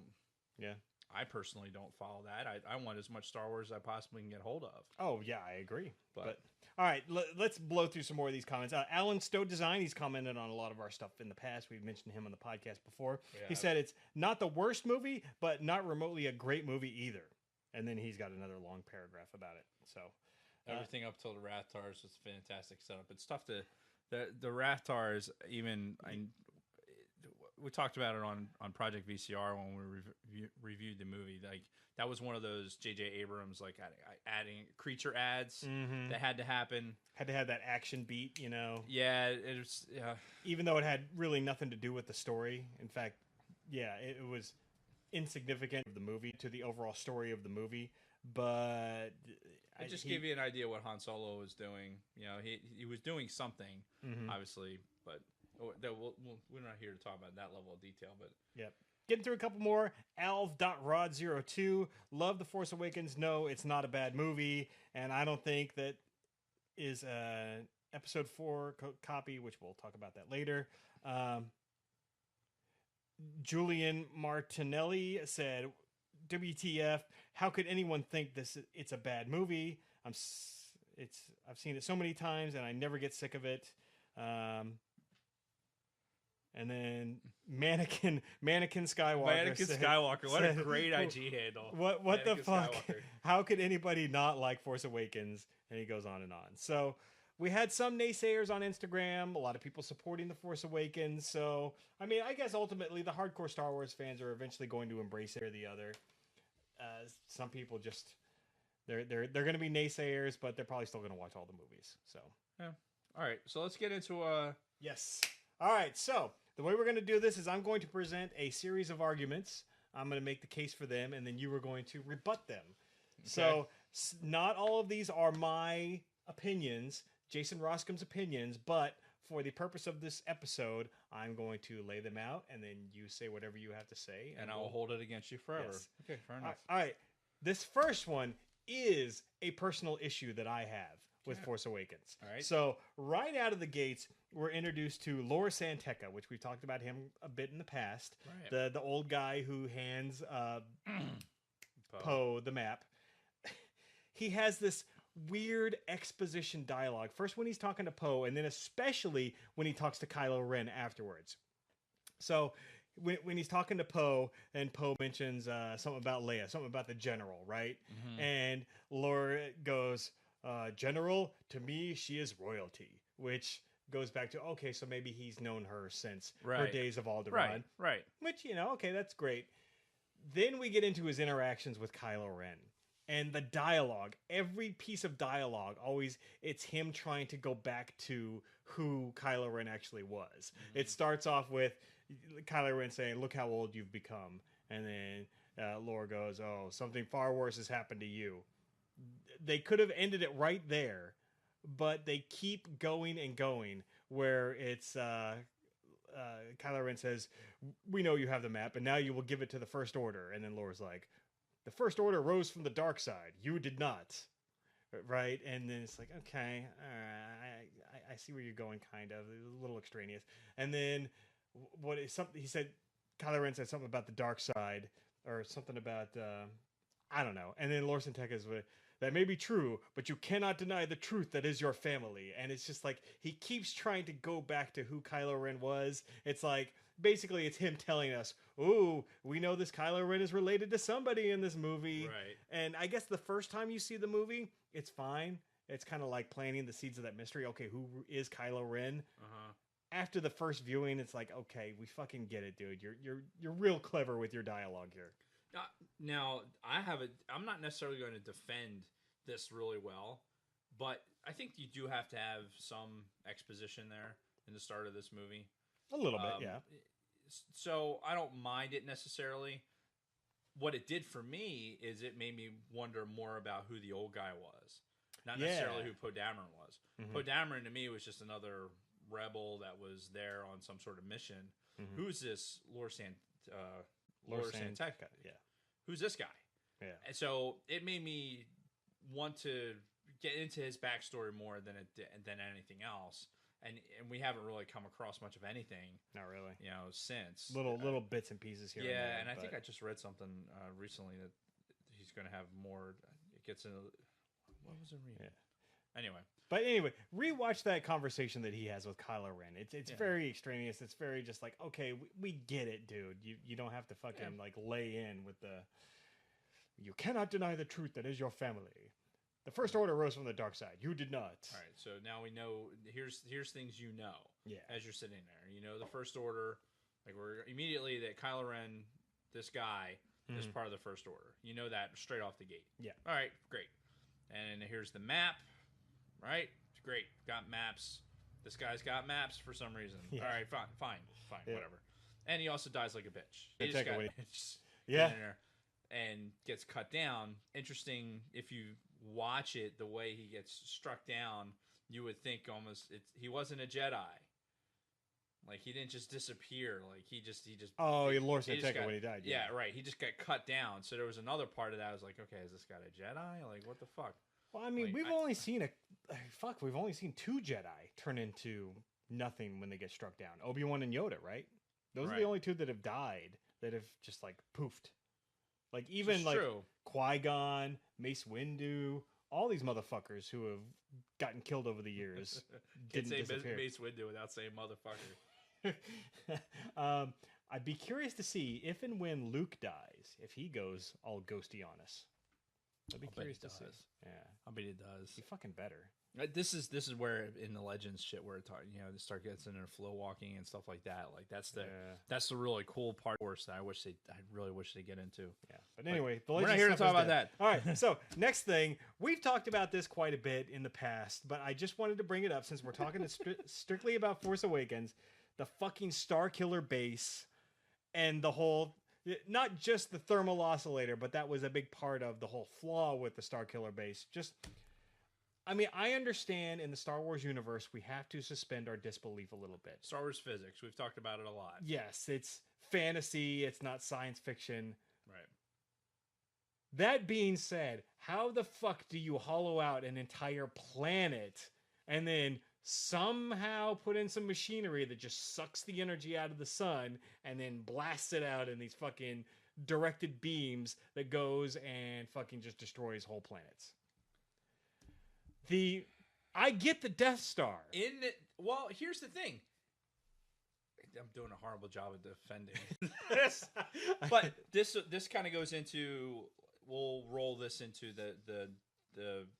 Yeah. I personally don't follow that. I want as much Star Wars as I possibly can get hold of. Oh, yeah, I agree. But all right, let's blow through some more of these comments. Alan Stowe Design, he's commented on a lot of our stuff in the past. We've mentioned him on the podcast before. Yeah. He said it's not the worst movie, but not remotely a great movie either. And then he's got another long paragraph about it. So everything up till the Rathars was fantastic setup. It's tough to the Rathars even. We talked about it on Project VCR when we reviewed the movie. Like that was one of those J.J. Abrams like adding creature ads that had to happen. Had to have that action beat, Yeah, it was. Yeah. Even though it had really nothing to do with the story. In fact, yeah, it was insignificant of the movie to the overall story of the movie, but It just gave you an idea what Han Solo was doing. You know, he was doing something, obviously, but we're not here to talk about that level of detail. But yep. Getting through a couple more. Alv.Rod02. Love The Force Awakens. No, it's not a bad movie, and I don't think that is an episode 4 copy, which we'll talk about that later. Julian Martinelli said, WTF, how could anyone think it's a bad movie? I've seen it so many times and I never get sick of it. And then Mannequin Skywalker. Skywalker, what a great IG handle. What the fuck? Skywalker. How could anybody not like Force Awakens? And he goes on and on. So we had some naysayers on Instagram, a lot of people supporting The Force Awakens. So, I mean, I guess ultimately the hardcore Star Wars fans are eventually going to embrace it or the other. Some people just, they're going to be naysayers, but they're probably still going to watch all the movies. So, yeah. All right. So let's get into Yes. All right. So the way we're going to do this is I'm going to present a series of arguments. I'm going to make the case for them, and then you are going to rebut them. Okay. So not all of these are my opinions, Jason Roskam's opinions, but for the purpose of this episode, I'm going to lay them out, and then you say whatever you have to say. And I'll hold it against you forever. Yes. Okay, fair enough. All right. This first one is a personal issue that I have with Force Awakens. All right. So right out of the gates, we're introduced to Lor Santeca, which we've talked about him a bit in the past. Right. The old guy who hands Poe the map. He has this weird exposition dialogue. First when he's talking to Poe, and then especially when he talks to Kylo Ren afterwards. So when he's talking to Poe, and Poe mentions something about Leia, something about the general, right? Mm-hmm. And Lor goes, General, to me, she is royalty, which goes back to, okay, so maybe he's known her since her days of Alderaan. Right. Which, okay, that's great. Then we get into his interactions with Kylo Ren. And the dialogue, every piece of dialogue, always, it's him trying to go back to who Kylo Ren actually was. Mm-hmm. It starts off with Kylo Ren saying, look how old you've become. And then Lor goes, oh, something far worse has happened to you. They could have ended it right there, but they keep going and going, where it's Kylo Ren says, we know you have the map, and now you will give it to the First Order. And then Lor's like, the First Order rose from the dark side. You did not. Right? And then it's like, okay, I see where you're going, kind of. A little extraneous. And then what is something he said, Kylo Ren said something about the dark side, or something about, I don't know. And then Lor Santeca is with, that may be true, but you cannot deny the truth that is your family. And it's just like, he keeps trying to go back to who Kylo Ren was. It's like, basically it's him telling us, ooh, we know this Kylo Ren is related to somebody in this movie. Right. And I guess the first time you see the movie, it's fine. It's kind of like planting the seeds of that mystery. Okay, who is Kylo Ren? Uh-huh. After the first viewing, it's like, okay, we fucking get it, dude. You're real clever with your dialogue here. Now, I'm not necessarily going to defend this really well, but I think you do have to have some exposition there in the start of this movie. A little bit, yeah. So I don't mind it necessarily. What it did for me is it made me wonder more about who the old guy was. Not necessarily who Poe Dameron was. Mm-hmm. Poe Dameron to me was just another rebel that was there on some sort of mission. Mm-hmm. Who's this Lor Santeca? Yeah. Who's this guy? Yeah. And so it made me want to get into his backstory more than anything else. And we haven't really come across much of anything. Not really. Since. Little bits and pieces here. Yeah, and I think I just read something recently that he's going to have more. It gets into. What was it reading? Yeah. Anyway, rewatch that conversation that he has with Kylo Ren. It's very extraneous. It's very just like, okay, we get it, dude. You don't have to fucking like lay in with the. You cannot deny the truth that is your family. The First Order rose from the dark side. You did not. All right, so now we know. Here's things you know. Yeah. As you're sitting there, the First Order. Like we're immediately that Kylo Ren, this guy, is part of the First Order. You know that straight off the gate. Yeah. All right, great. And here's the map. Right, great. Got maps. This guy's got maps for some reason. Yeah. All right, fine, yeah. whatever. And he also dies like a bitch. He They just take got, away- just Yeah. in there and gets cut down. Interesting, if you watch it, the way he gets struck down, you would think almost he wasn't a Jedi. Like, he didn't just disappear. Like, he just. Oh, Lord said just take it got- when he died. Yeah, right. He just got cut down. So there was another part of that. I was like, okay, is this guy a Jedi? Like, what the fuck? Well, I mean, Like, we've only seen we've only seen 2 Jedi turn into nothing when they get struck down. Obi-Wan and Yoda, right? Those are the Right. only 2 that have died, that have just, like, poofed. Like, even, It's like, true. Qui-Gon, Mace Windu, all these motherfuckers who have gotten killed over the years Can't didn't say disappear. Mace Windu without saying motherfucker. I'd be curious to see if and when Luke dies, if he goes all ghosty on us. I'd be I'll bet curious he to see. does. Yeah, I bet he does. he fucking better. This is where in the Legends shit where it they start getting into flow walking and stuff like that. Like that's the really cool part of Force that I really wish they get into. Yeah, but anyway, the we're not Legends here to stuff talk is about dead. that. All right, so next thing, we've talked about this quite a bit in the past, but I just wanted to bring it up since we're talking strictly about Force Awakens, the fucking Star Killer base, and the whole. Not just the thermal oscillator, but that was a big part of the whole flaw with the Star Killer base. I mean, I understand in the Star Wars universe, we have to suspend our disbelief a little bit. Star Wars physics. We've talked about it a lot. Yes, it's fantasy. It's not science fiction. Right. That being said, how the fuck do you hollow out an entire planet and then somehow put in some machinery that just sucks the energy out of the sun and then blasts it out in these fucking directed beams that goes and fucking just destroys whole planets? I get the Death Star. Well, here's the thing. I'm doing a horrible job of defending this, but this kind of goes into. We'll roll this into the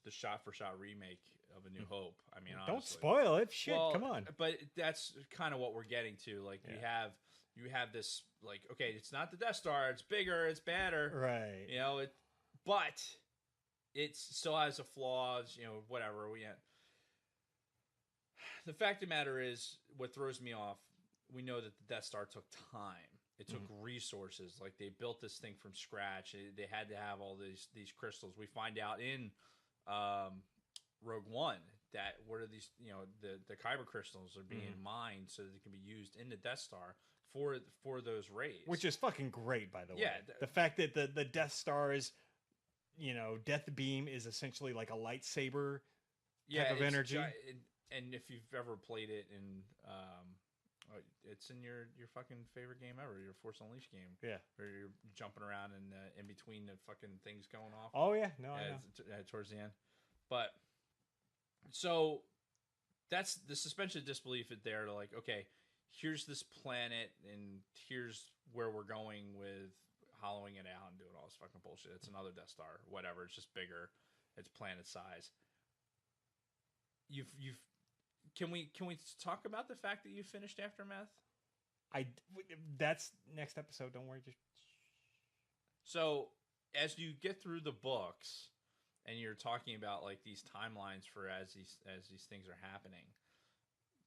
shot for shot remake of A New Hope. I mean, don't honestly. spoil it. Shit, Well, come on. But that's kind of what we're getting to. Like you have this like, okay, it's not the Death Star. It's bigger. It's badder. Right. You know it, but it still has a flaws. You know, whatever. The fact of the matter is, what throws me off. We know that the Death Star took time. It took resources. Like, they built this thing from scratch. They had to have all these crystals. We find out in Rogue One that what are these? You know, the kyber crystals are being mined so that they can be used in the Death Star for those raids. Which is fucking great, by the way. Yeah, the fact that the Death Star's, death beam is essentially like a lightsaber type of energy. And if you've ever played it in, it's in your fucking favorite game ever, your Force Unleashed game. Yeah, where you're jumping around and in between the fucking things going off. Oh yeah, no, I know. Towards the end, but so that's the suspension of disbelief there. To like, okay, here's this planet, and here's where we're going with hollowing it out and doing all this fucking bullshit. It's another Death Star, whatever. It's just bigger. It's planet size. Can we talk about the fact that you finished Aftermath? That's next episode. Don't worry. So as you get through the books, and you're talking about like these timelines for as these things are happening,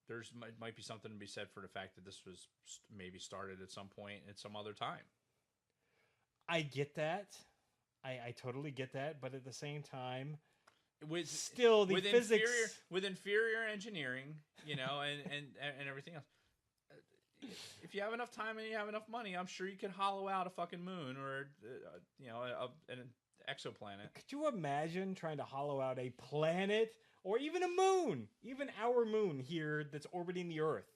there's might be something to be said for the fact that this was maybe started at some point at some other time. I get that. I totally get that, but at the same time, with physics with inferior engineering, and everything else. If you have enough time and you have enough money, I'm sure you could hollow out a fucking moon or an exoplanet. Could you imagine trying to hollow out a planet or even a moon, even our moon here that's orbiting the Earth?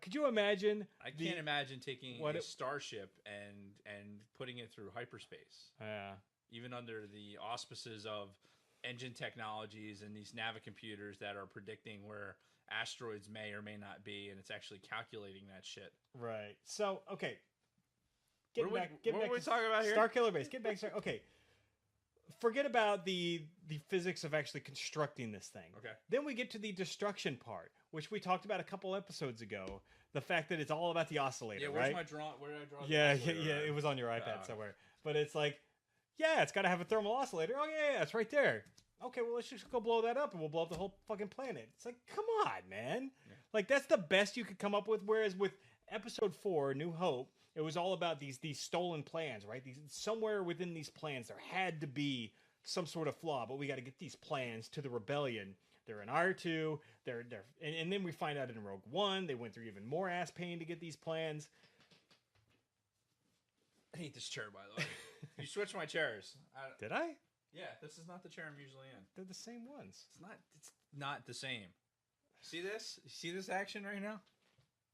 Could you imagine? I can't imagine taking a starship and putting it through hyperspace. Yeah, even under the auspices of engine technologies and these navicomputers that are predicting where asteroids may or may not be, and it's actually calculating that shit. Right. So, okay. What are we talking about here? Star Killer Base. Get back to okay. Forget about the physics of actually constructing this thing. Okay. Then we get to the destruction part, which we talked about a couple episodes ago. The fact that it's all about the oscillator, where's right? my draw? Where did I draw? Yeah. It was on your iPad somewhere. But it's like, yeah, it's got to have a thermal oscillator. Oh yeah, it's right there. Okay, well, let's just go blow that up, and we'll blow up the whole fucking planet. It's like, come on, man. Yeah. Like, that's the best you could come up with. Whereas with Episode 4, New Hope, it was all about these stolen plans, right? Somewhere within these plans, there had to be some sort of flaw, but we got to get these plans to the rebellion. They're in R2. And then we find out in Rogue One, they went through even more ass pain to get these plans. I hate this chair, by the way. You switched my chairs. Did I? Yeah, this is not the chair I'm usually in. They're the same ones. It's not the same. See this? You see this action right now?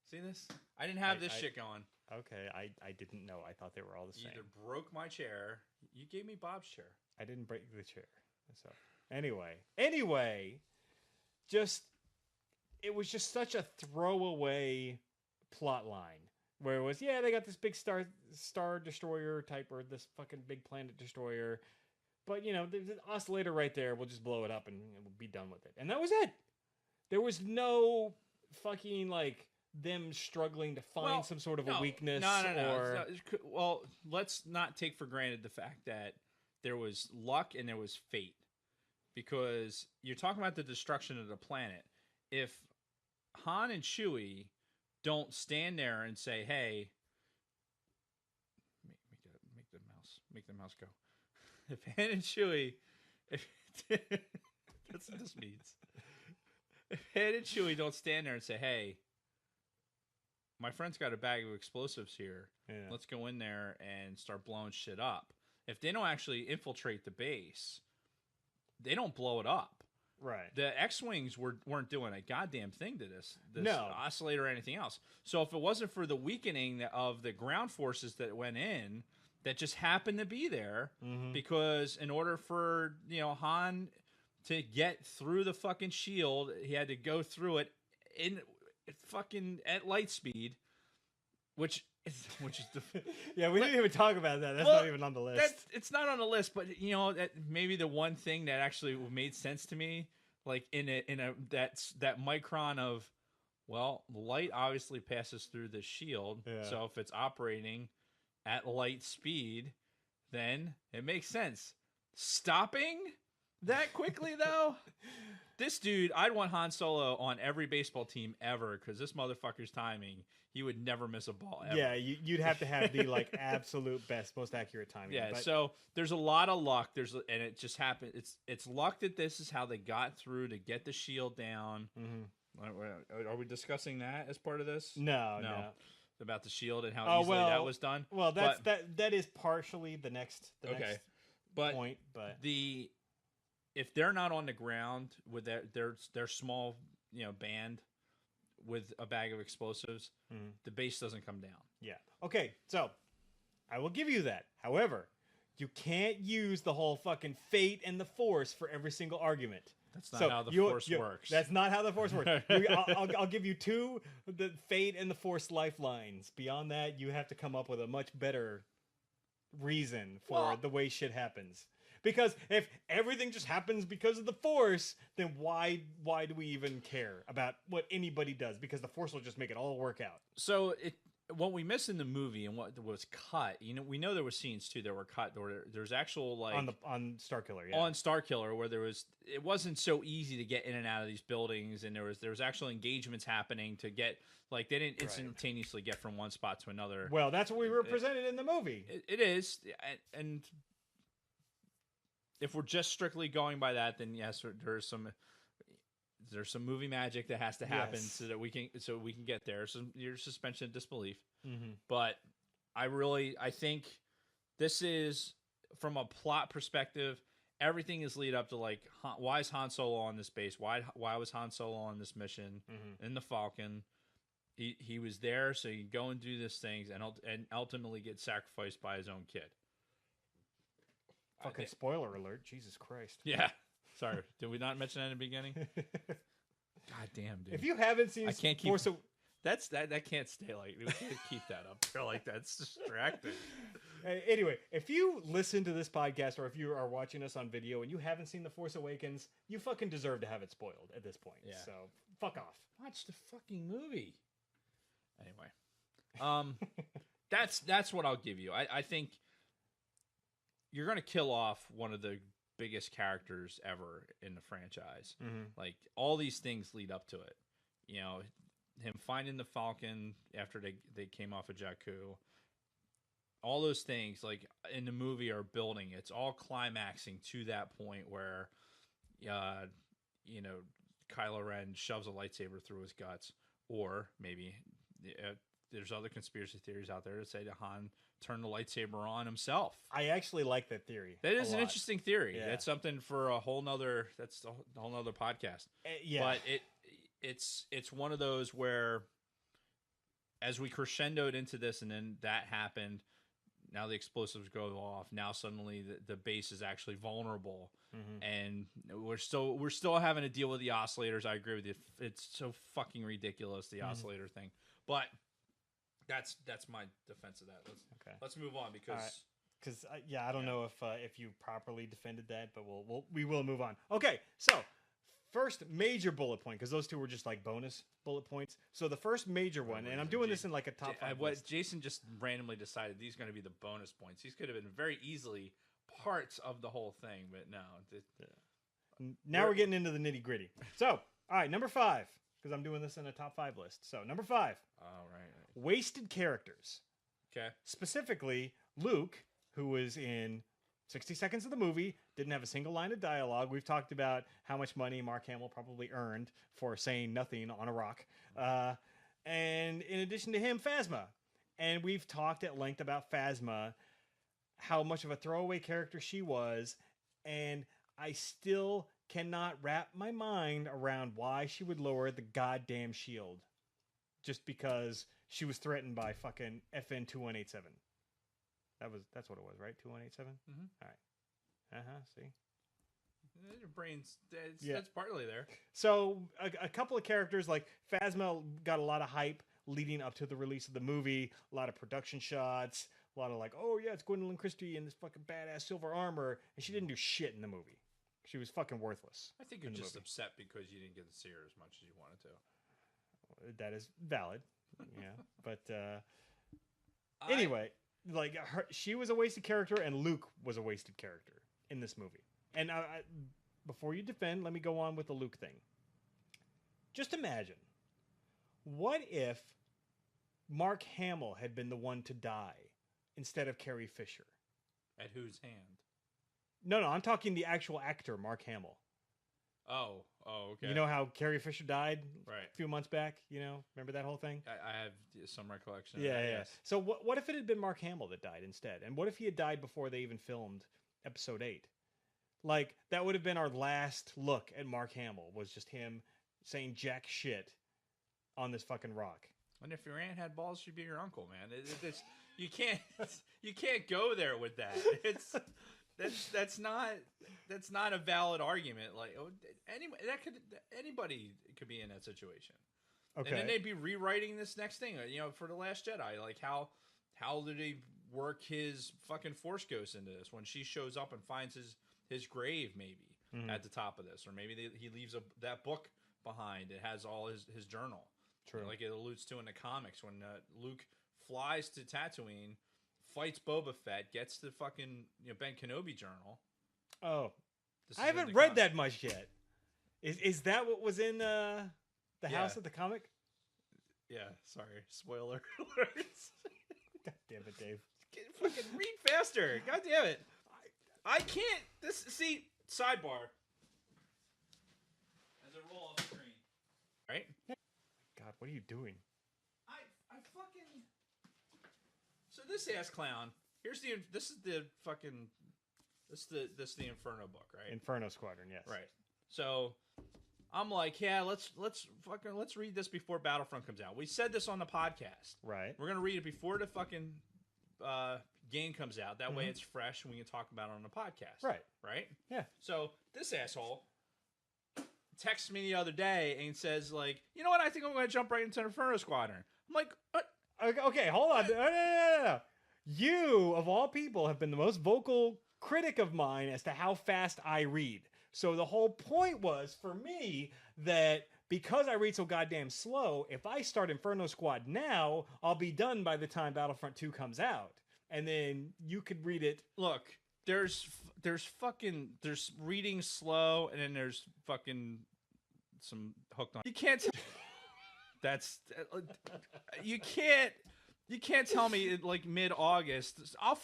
See this? I didn't have this shit going. Okay, I didn't know. I thought they were all the same. You either broke my chair. You gave me Bob's chair. I didn't break the chair. So anyway, it was just such a throwaway plot line where it was, yeah, they got this big star destroyer type, or this fucking big planet destroyer, but the oscillator right there, we'll just blow it up and we'll be done with it. And that was it. There was no fucking them struggling to find some sort of a weakness. No. Well, let's not take for granted the fact that there was luck and there was fate, because you're talking about the destruction of the planet. If Han and don't stand there and say, "Hey, make the mouse go." If Han and Chewie, that's what this means. If Han and Chewie don't stand there and say, "Hey, my friend's got a bag of explosives here. Yeah. Let's go in there and start blowing shit up." If they don't actually infiltrate the base, they don't blow it up. Right. The X-Wings weren't doing a goddamn thing to this no. oscillator or anything else. So if it wasn't for the weakening of the ground forces that went in, that just happened to be there, because in order for Han to get through the fucking shield, he had to go through it at light speed, which is yeah, we didn't even talk about that. That's not even on the list. It's not on the list, but that maybe the one thing that actually made sense to me, that micron of, well, light obviously passes through the shield, so if it's operating at light speed, then it makes sense. Stopping that quickly, though. This dude, I'd want Han Solo on every baseball team ever, because this motherfucker's timing, he would never miss a ball ever. Yeah, you'd have to have the absolute best, most accurate timing. Yeah, so there's a lot of luck. And it just happened. It's luck that this is how they got through to get the shield down. Are we discussing that as part of this? No. About the shield and how easily that was done. Well, that is partially the next point, but if they're not on the ground with their small, band with a bag of explosives, the base doesn't come down. Yeah. Okay, so I will give you that. However, you can't use the whole fucking fate and the Force for every single argument. That's not how the Force works. That's not how the Force works. I'll give you two, the fate and the Force lifelines. Beyond that, you have to come up with a much better reason for the way shit happens. Because if everything just happens because of the Force, then why do we even care about what anybody does? Because the Force will just make it all work out. So what we missed in the movie and what was cut, we know there were scenes too that were cut. There's actual on Starkiller, on Starkiller, where it wasn't so easy to get in and out of these buildings, and there was actual engagements happening to get they didn't instantaneously get from one spot to another. Well, that's what we were presented in the movie. It is, and if we're just strictly going by that, then yes, there's some movie magic that has to happen so we can get there. So your suspension of disbelief. But I think this is, from a plot perspective, everything is lead up to why is Han Solo on this base? Why was Han Solo on this mission in the Falcon? He was there so he could go and do these things and ultimately get sacrificed by his own kid. Fucking spoiler alert! Jesus Christ. Yeah. Sorry. Did we not mention that in the beginning? God damn, dude. If you haven't seen, I can't keep that can't stay we can't keep that up. I feel like that's distracting. Anyway, if you listen to this podcast or if you are watching us on video and you haven't seen The Force Awakens, you fucking deserve to have it spoiled at this point. Yeah. So fuck off. Watch the fucking movie. Anyway, that's what I'll give you. I think you're going to kill off one of the biggest characters ever in the franchise. All these things lead up to it. him finding the Falcon after they came off of Jakku. All those things, like in the movie, are building. It's all climaxing to that point where, Kylo Ren shoves a lightsaber through his guts, or maybe there's other conspiracy theories out there that say that Han turned the lightsaber on himself. I actually like that theory. That is an interesting theory. Yeah. That's something for a whole nother. That's a whole nother podcast. Yeah, But it's one of those where, as we crescendoed into this, and then that happened. Now the explosives go off. Now suddenly the base is actually vulnerable, and we're still having to deal with the oscillators. I agree with you. It's so fucking ridiculous, the oscillator thing. But that's my defense of that. Let's move on because I don't know if you properly defended that, but we will move on. Okay, so first major bullet point, because those two were just like bonus bullet points. So the first major one, and I'm doing this in like a top 5 list. Jason just randomly decided these are going to be the bonus points. These could have been very easily parts of the whole thing, but no. Now we're getting into the nitty gritty. So, all right, number 5, because I'm doing this in a top 5 list. So number 5. All right. Wasted characters. Okay. Specifically, Luke, who was in 60 seconds of the movie, didn't have a single line of dialogue. We've talked about how much money Mark Hamill probably earned for saying nothing on a rock. And in addition to him, Phasma. And we've talked at length about Phasma, how much of a throwaway character she was. And I still cannot wrap my mind around why she would lower the goddamn shield. Just because she was threatened by fucking FN 2187. That's what it was, right? 2187? Mm-hmm. All right. See? Your brain's that's partly there. So a couple of characters like Phasma got a lot of hype leading up to the release of the movie. A lot of production shots. A lot of like, oh yeah, it's Gwendolyn Christie in this fucking badass silver armor. And she didn't do shit in the movie. She was fucking worthless. I think you're just upset because you didn't get to see her as much as you wanted to. That is valid. Yeah. But anyway, like she was a wasted character and Luke was a wasted character in this movie. And before you defend, let me go on with the Luke thing. Just imagine, what if Mark Hamill had been the one to die instead of Carrie Fisher? At whose hand? No, I'm talking the actual actor, Mark Hamill. Oh, okay. You know how Carrie Fisher died a few months back? You know, remember that whole thing? I have some recollection. Yeah, of that, yeah. Yes. So what if it had been Mark Hamill that died instead? And what if he had died before they even filmed Episode 8? Like, that would have been our last look at Mark Hamill, was just him saying jack shit on this fucking rock. And if your aunt had balls, she'd be your uncle, man. You can't go there with that. That's not a valid argument. Like, anybody could be in that situation. Okay. And then they'd be rewriting this next thing. You know, for The Last Jedi, like how did they work his fucking Force Ghost into this when she shows up and finds his grave maybe at the top of this, or maybe he leaves that book behind. It has all his journal. True. Like it alludes to in the comics when Luke flies to Tatooine, fights Boba Fett, gets the fucking Ben Kenobi journal. Oh, I haven't read that much yet. Is that what was in the house of the comic? Yeah, sorry, spoiler alerts. God damn it, Dave! Fucking read faster. God damn it! I can't. Sidebar. As I roll off the screen. Right? God, what are you doing? I fucking. So this ass clown. This is the Inferno book, right? Inferno Squadron, yes. Right. So I'm like, yeah, let's read this before Battlefront comes out. We said this on the podcast. Right. We're gonna read it before the fucking game comes out. That way it's fresh and we can talk about it on the podcast. Right. Right? Yeah. So this asshole texts me the other day and says, like, you know what? I think I'm going to jump right into Inferno Squadron. I'm like, what? Okay, hold on. No. You, of all people, have been the most vocal critic of mine as to how fast I read. So the whole point was, for me, that because I read so goddamn slow, if I start Inferno Squad now, I'll be done by the time Battlefront 2 comes out. And then you could read it. Look, there's reading slow, and then there's fucking some hooked on. You can't. You can't tell me like mid-August. I'll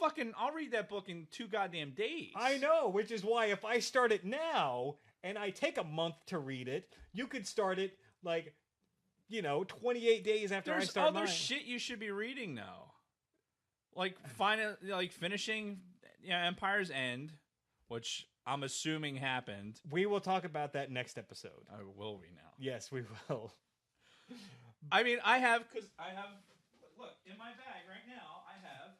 read that book in 2 goddamn days. I know, which is why if I start it now and I take a month to read it, you could start it like, 28 days after I start mine. There's other shit you should be reading though. Like finishing Empire's End, which I'm assuming happened. We will talk about that next episode. Will we now? Yes, we will. I mean, look, in my bag right now, I have...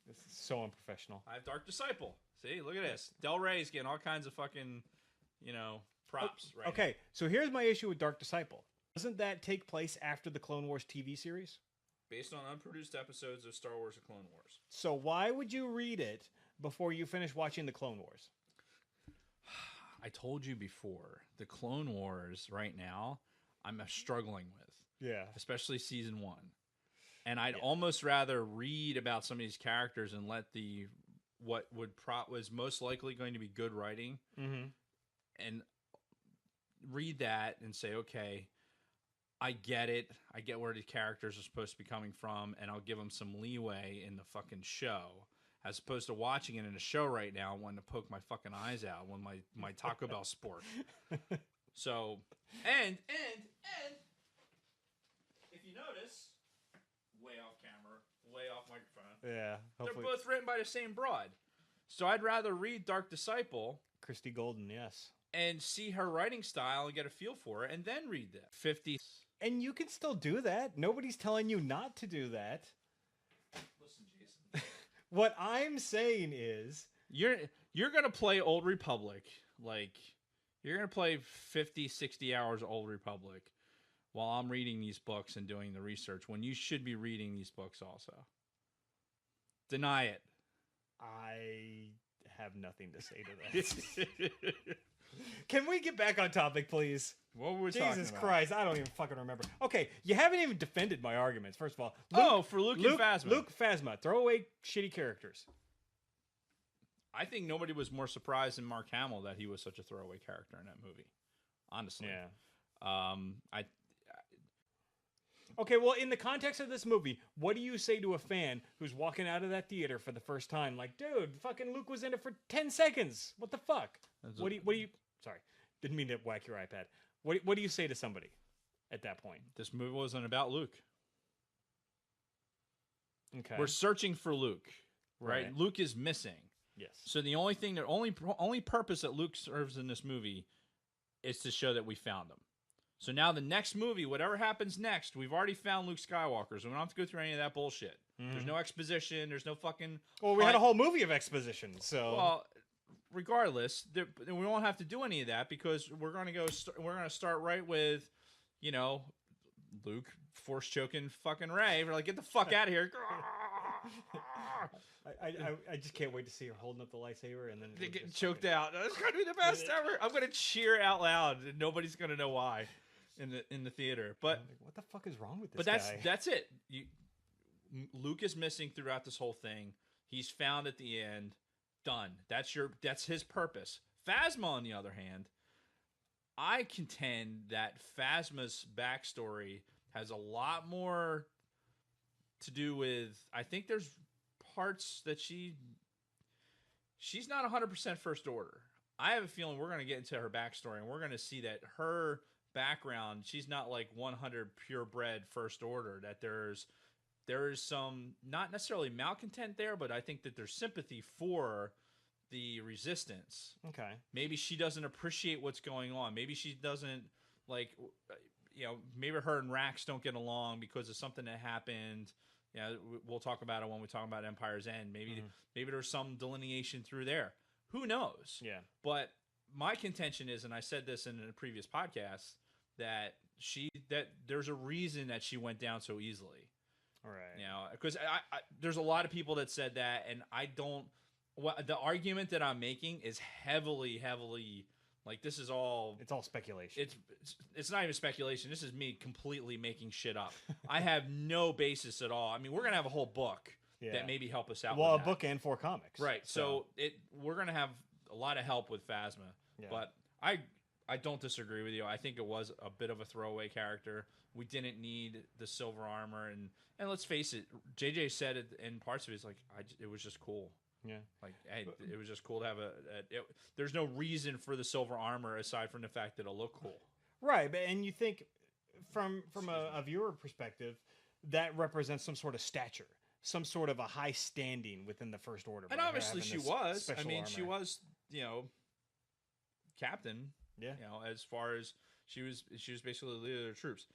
This is so unprofessional. I have Dark Disciple. See, look at this. Del Rey's getting all kinds of fucking, props right Okay, now. so here's my issue with Dark Disciple. Doesn't that take place after the Clone Wars TV series? Based on unproduced episodes of Star Wars and Clone Wars. So why would you read it before you finish watching the Clone Wars? I told you before, the Clone Wars right now, I'm struggling with. Yeah. Especially season 1. And I'd almost rather read about some of these characters and let what was most likely going to be good writing and read that and say, okay, I get it. I get where the characters are supposed to be coming from, and I'll give them some leeway in the fucking show, as opposed to watching it in a show right now and wanting to poke my fucking eyes out when my Taco Bell sport. So, and if you notice, way off camera, way off microphone. Yeah. Hopefully. They're both written by the same broad. So I'd rather read Dark Disciple. Christy Golden, yes. And see her writing style and get a feel for it, and then read that. 50. And you can still do that. Nobody's telling you not to do that. Listen, Jason. What I'm saying is... You're going to play Old Republic. Like, you're going to play 50, 60 hours of Old Republic while I'm reading these books and doing the research, when you should be reading these books also. Deny it. I have nothing to say to that. Can we get back on topic, please? What were we talking about? Jesus Christ, I don't even fucking remember. Okay, you haven't even defended my arguments, first of all. For Luke and Phasma. Luke Phasma. Throw away shitty characters. I think nobody was more surprised than Mark Hamill that he was such a throwaway character in that movie. Honestly. Yeah. Okay, well, in the context of this movie, what do you say to a fan who's walking out of that theater for the first time? Like, dude, fucking Luke was in it for 10 seconds. What the fuck? What do you... Sorry, didn't mean to whack your iPad. What do you say to somebody at that point? This movie wasn't about Luke. Okay. We're searching for Luke, right? Luke is missing. Yes. So the only purpose that Luke serves in this movie is to show that we found him. So now the next movie, whatever happens next, we've already found Luke Skywalker, so we don't have to go through any of that bullshit. There's no exposition. There's no fucking... Well, we had a whole movie of exposition, so... Well, regardless, we won't have to do any of that because we're going to start right with, Luke force choking fucking Rey. We're like, get the fuck out of here. I just can't wait to see her holding up the lightsaber and then... They get choked out. It's going to be the best ever. I'm going to cheer out loud and nobody's going to know why in the theater. But what the fuck is wrong with this guy? But that's it. Luke is missing throughout this whole thing. He's found at the end. Done. That's his purpose. Phasma, on the other hand, I contend that Phasma's backstory has a lot more to do with... I think there's parts that she's not 100% First Order. I have a feeling we're going to get into her backstory and we're going to see that her background, she's not like 100 purebred First Order, that there is some, not necessarily malcontent there, but I think that there's sympathy for the Resistance. Okay. Maybe she doesn't appreciate what's going on. Maybe she doesn't, maybe her and Rax don't get along because of something that happened. Yeah, we'll talk about it when we talk about Empire's End. Maybe there's some delineation through there. Who knows? Yeah. But my contention is, and I said this in a previous podcast, that there's a reason that she went down so easily. Right. Because there's a lot of people that said that, and I don't. The argument that I'm making is heavily. Like, this is all... It's all speculation. It's not even speculation. This is me completely making shit up. I have no basis at all. I mean, we're going to have a whole book that maybe help us out with a that. book and 4 comics. Right. So we're going to have a lot of help with Phasma. Yeah. But I don't disagree with you. I think it was a bit of a throwaway character. We didn't need the silver armor, and let's face it, JJ said it in parts of it. It's like it was just cool. Yeah, like it was just cool to have there's no reason for the silver armor aside from the fact that it'll look cool. Right, but and you think from a viewer perspective, that represents some sort of stature, some sort of a high standing within the First Order. And obviously she was. I mean, she was, captain. Yeah. As far as she was basically the leader of the troops.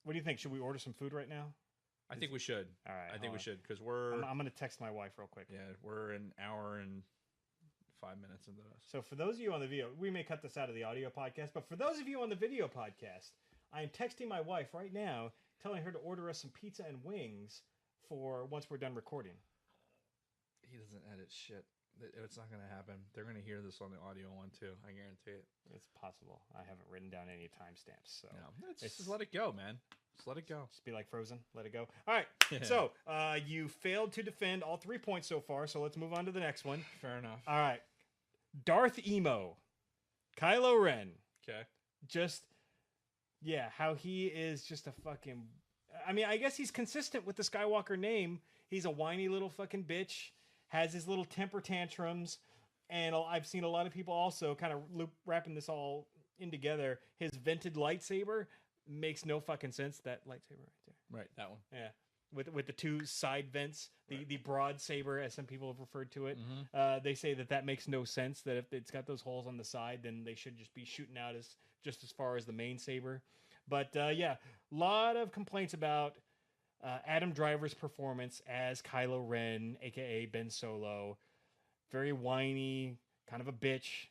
What do you think? Should we order some food right now? I think we should. All right. I think we should because I'm going to text my wife real quick. Yeah, we're an hour and 5 minutes into this. So for those of you on the video, we may cut this out of the audio podcast, but for those of you on the video podcast, I am texting my wife right now, telling her to order us some pizza and wings for once we're done recording. He doesn't edit shit. It's not going to happen. They're going to hear this on the audio one too. I guarantee it. It's possible. I haven't written down any timestamps, so no, just let it go, man. Just let it go. Just be like Frozen. Let it go. All right. So you failed to defend all 3 points so far. So let's move on to the next one. Fair enough. All right. Darth Emo, Kylo Ren. Okay. How he is just a fucking. I mean, I guess he's consistent with the Skywalker name. He's a whiny little fucking bitch. Has his little temper tantrums, and I've seen a lot of people also kind of wrapping this all in together. His vented lightsaber makes no fucking sense. That lightsaber right there. Right, that one. Yeah, with the 2 side vents, the broad saber, as some people have referred to it. Mm-hmm. They say that makes no sense. That if it's got those holes on the side, then they should just be shooting out just as far as the main saber. But a lot of complaints about Adam Driver's performance as Kylo Ren, aka Ben Solo. Very whiny, kind of a bitch.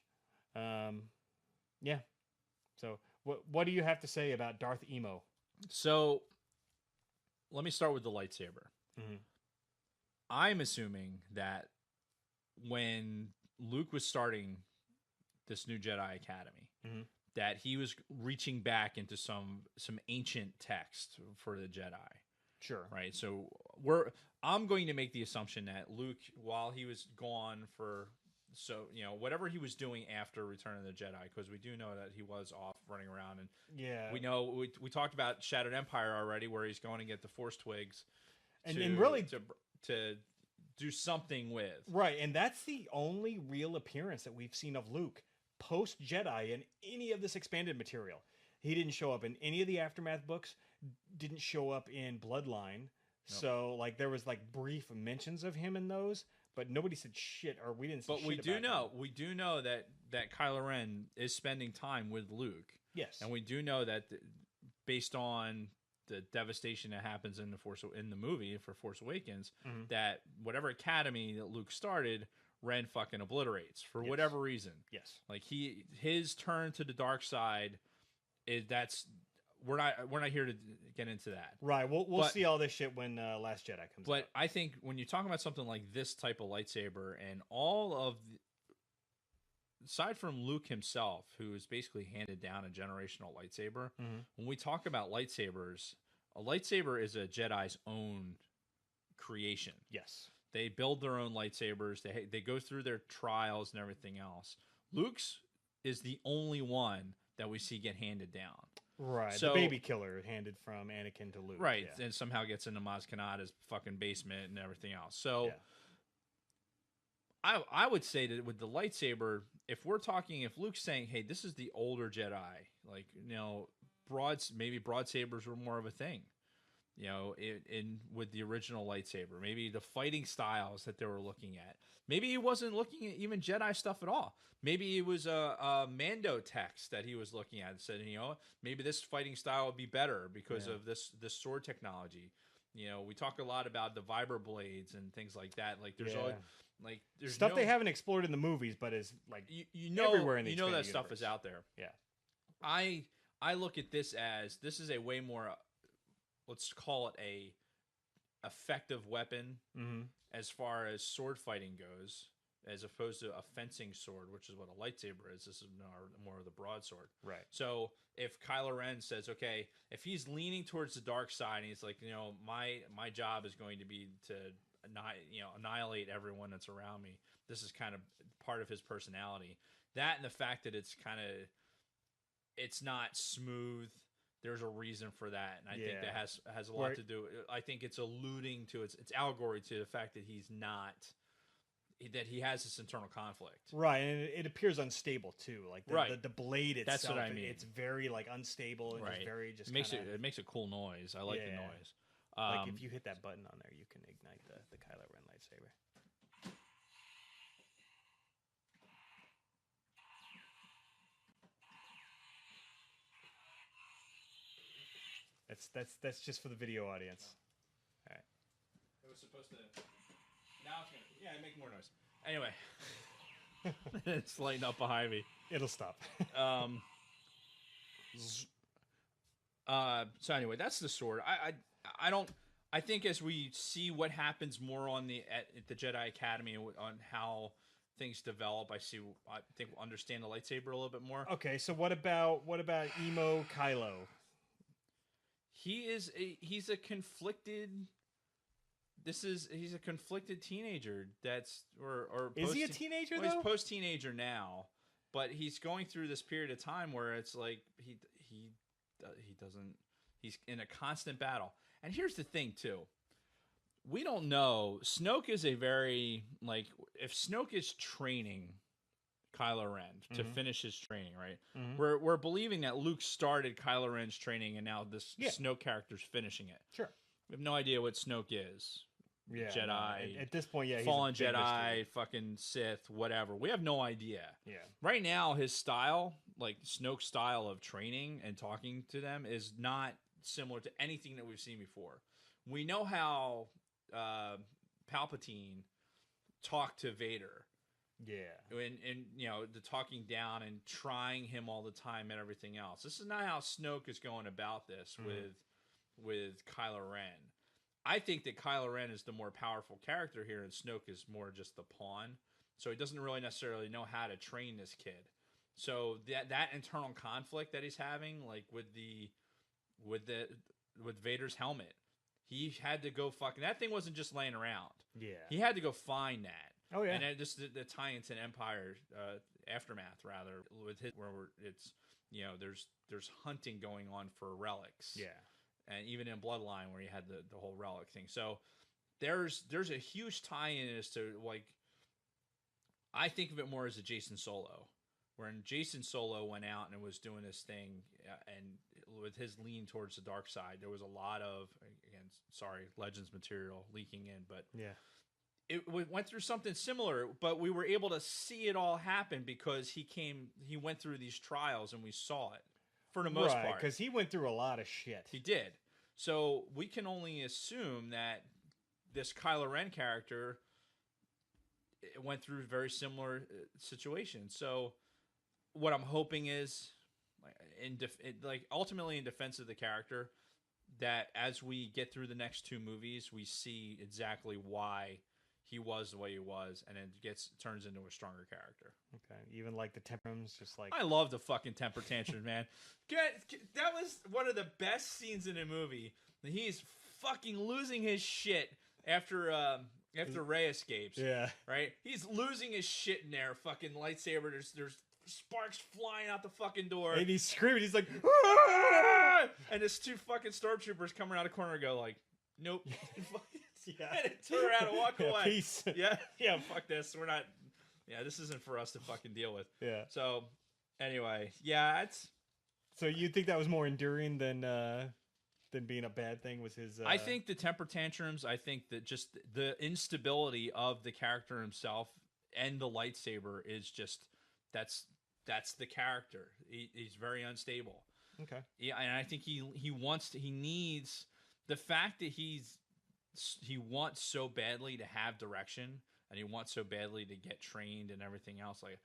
So what do you have to say about Darth Emo? So let me start with the lightsaber. Mm-hmm. I'm assuming that when Luke was starting this new Jedi Academy, mm-hmm. that he was reaching back into some ancient text for the Jedi. Sure. Right. So I'm going to make the assumption that Luke, while he was gone whatever he was doing after Return of the Jedi, because we do know that he was off running around, and we know we talked about Shattered Empire already, where he's going to get the Force Twigs, and really to do something with. Right, and that's the only real appearance that we've seen of Luke post Jedi in any of this expanded material. He didn't show up in any of the Aftermath books. Didn't show up in Bloodline. Nope. So there was brief mentions of him in those, but nobody said shit, or we didn't see shit about him. We do know that Kylo Ren is spending time with Luke. Yes. And we do know that based on the devastation that happens in the movie for Force Awakens, mm-hmm. that whatever academy that Luke started, Ren fucking obliterates for whatever reason. Yes. His turn to the dark side we're not here to get into that. Right. We'll see all this shit when Last Jedi comes out. But I think when you're talking about something like this type of lightsaber and all of aside from Luke himself, who is basically handed down a generational lightsaber, mm-hmm. when we talk about lightsabers, a lightsaber is a Jedi's own creation. Yes. They build their own lightsabers. They go through their trials and everything else. Luke's is the only one that we see get handed down. Right, so, the baby killer handed from Anakin to Luke. Right, and somehow gets into Maz Kanata's fucking basement and everything else. So, I would say that with the lightsaber, if Luke's saying, hey, this is the older Jedi, maybe broad sabers were more of a thing, with the original lightsaber. Maybe the fighting styles that they were looking at. Maybe he wasn't looking at even Jedi stuff at all. Maybe it was a Mando text that he was looking at and said, maybe this fighting style would be better because of this sword technology. We talk a lot about the vibra blades and things like that. There's always there's stuff they haven't explored in the movies, but is everywhere in the that universe. Stuff is out there. Yeah, I look at this is a way more let's call it a effective weapon mm-hmm. as far as sword fighting goes, as opposed to a fencing sword, which is what a lightsaber is. This is more of the broadsword. Right. So if Kylo Ren says, okay, if he's leaning towards the dark side and he's like, my job is going to be to annihilate everyone that's around me. This is kind of part of his personality. That and the fact that it's not smooth. There's a reason for that, and I think that has a lot to do. I think it's alluding to it's allegory to the fact that he has this internal conflict, right? And it appears unstable too. Like the blade itself, that's what I mean. It's very like unstable and just it makes a cool noise. I like the noise. Like if you hit that button on there, you can ignite the Kylo Ren lightsaber. That's just for the video audience. All right. It was supposed to. Now it's gonna. Make more noise. Anyway, it's lighting up behind me. It'll stop. So anyway, that's the sword. I don't. I think as we see what happens more on at the Jedi Academy on how things develop, I think we'll understand the lightsaber a little bit more. Okay, so what about emo Kylo? He's a conflicted. He's a conflicted teenager. Is he a teenager though? He's post-teenager now, but he's going through this period of time where it's like he doesn't. He's in a constant battle. And here's the thing too. We don't know. Snoke is a very if Snoke is training Kylo Ren to finish his training, right? Mm-hmm. We're believing that Luke started Kylo Ren's training and now this Snoke character's finishing it. Sure. We have no idea what Snoke is. Yeah, Jedi. No, at this point, fallen he's a Jedi, fucking Sith, whatever. We have no idea. Yeah. Right now, his style, like Snoke's style of training and talking to them, is not similar to anything that we've seen before. We know how Palpatine talked to Vader. Yeah. And the talking down and trying him all the time and everything else. This is not how Snoke is going about this with Kylo Ren. I think that Kylo Ren is the more powerful character here, and Snoke is more just the pawn. So he doesn't really necessarily know how to train this kid. So that internal conflict that he's having, like with Vader's helmet, he had to go that thing wasn't just laying around. Yeah, he had to go find that. Oh yeah, and just the tie into Empire Aftermath rather with where it's there's hunting going on for relics. Yeah. And even in Bloodline, where you had the whole relic thing, so there's a huge tie-in as to I think of it more as a Jason Solo, when Jason Solo went out and was doing this thing, and with his lean towards the dark side, there was a lot of Legends material leaking in, but it went through something similar, but we were able to see it all happen because he went through these trials and we saw it. For the most part. Because he went through a lot of shit. He did. So we can only assume that this Kylo Ren character went through very similar situations. So what I'm hoping is, ultimately in defense of the character, that as we get through the next two movies, we see exactly why he was the way he was, and it turns into a stronger character. Okay, even like the tantrums, just like I love the fucking temper tantrums, man. That was one of the best scenes in the movie. He's fucking losing his shit after Rey escapes. Yeah, right. He's losing his shit in there. Fucking lightsaber. There's sparks flying out the fucking door, and he's screaming. He's like, Aah! And there's two fucking stormtroopers come around the corner and go like, nope. Yeah. And turn around and walk away. Peace. Yeah, fuck this. We're not. Yeah, this isn't for us to fucking deal with. Yeah. So, anyway, it's. So you think that was more enduring than being a bad thing? Was his? I think the temper tantrums. I think that just the instability of the character himself and the lightsaber is just that's the character. He's very unstable. Okay. Yeah, and I think he needs the fact that he wants so badly to have direction, and he wants so badly to get trained and everything else. Like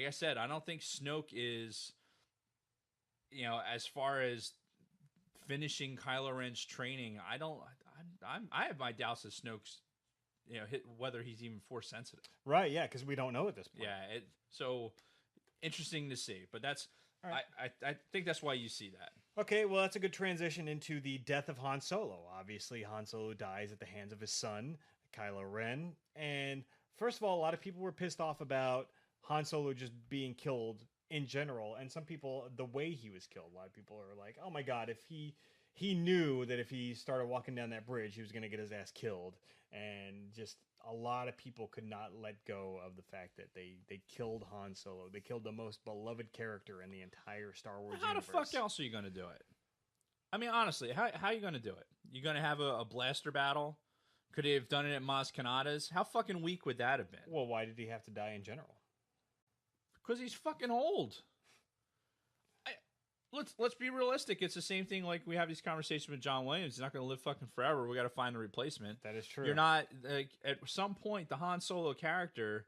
I said, I don't think Snoke is, as far as finishing Kylo Ren's training, I have my doubts that Snoke's, whether he's even Force sensitive. Right. Yeah, because we don't know at this point. Yeah. So interesting to see, but that's. Right. I think that's why you see that. Okay, well, that's a good transition into the death of Han Solo. Obviously, Han Solo dies at the hands of his son, Kylo Ren. And first of all, a lot of people were pissed off about Han Solo just being killed in general, and some people, the way he was killed, a lot of people are like, oh my god, if he knew that if he started walking down that bridge, he was going to get his ass killed. And just a lot of people could not let go of the fact that they killed Han Solo. They killed the most beloved character in the entire Star Wars How universe. the fuck else are you going to do it? I mean, honestly, how are you going to do it? You going to have a blaster battle? Could he have done it at Maz Kanata's? How fucking weak would that have been? Well, why did he have to die in general? Because he's fucking old. Let's be realistic. It's the same thing like we have these conversations with John Williams. He's not going to live fucking forever. We got to find a replacement. That is true. You're not like at some point the Han Solo character.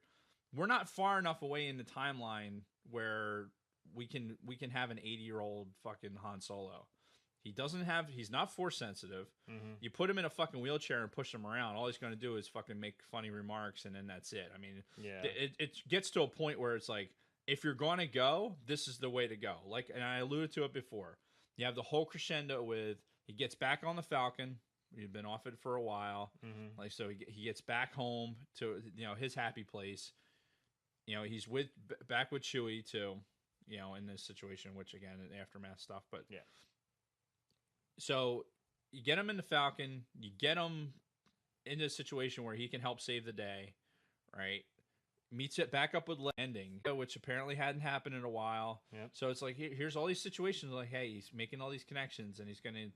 We're not far enough away in the timeline where we can have an 80-year-old fucking Han Solo. He's not force sensitive. Mm-hmm. You put him in a fucking wheelchair and push him around. All he's going to do is fucking make funny remarks, and then that's it. I mean, yeah. It gets to a point where it's like, if you're going to go, this is the way to go. Like, and I alluded to it before. You have the whole crescendo with he gets back on the Falcon. He'd been off it for a while. Mm-hmm. Like, so he gets back home to his happy place. He's back with Chewie too. In this situation, which again, aftermath stuff, but yeah. So you get him in the Falcon, you get him into a situation where he can help save the day, right? Meets it back up with landing, which apparently hadn't happened in a while. Yep. So it's like, here's all these situations like, hey, he's making all these connections and he's going,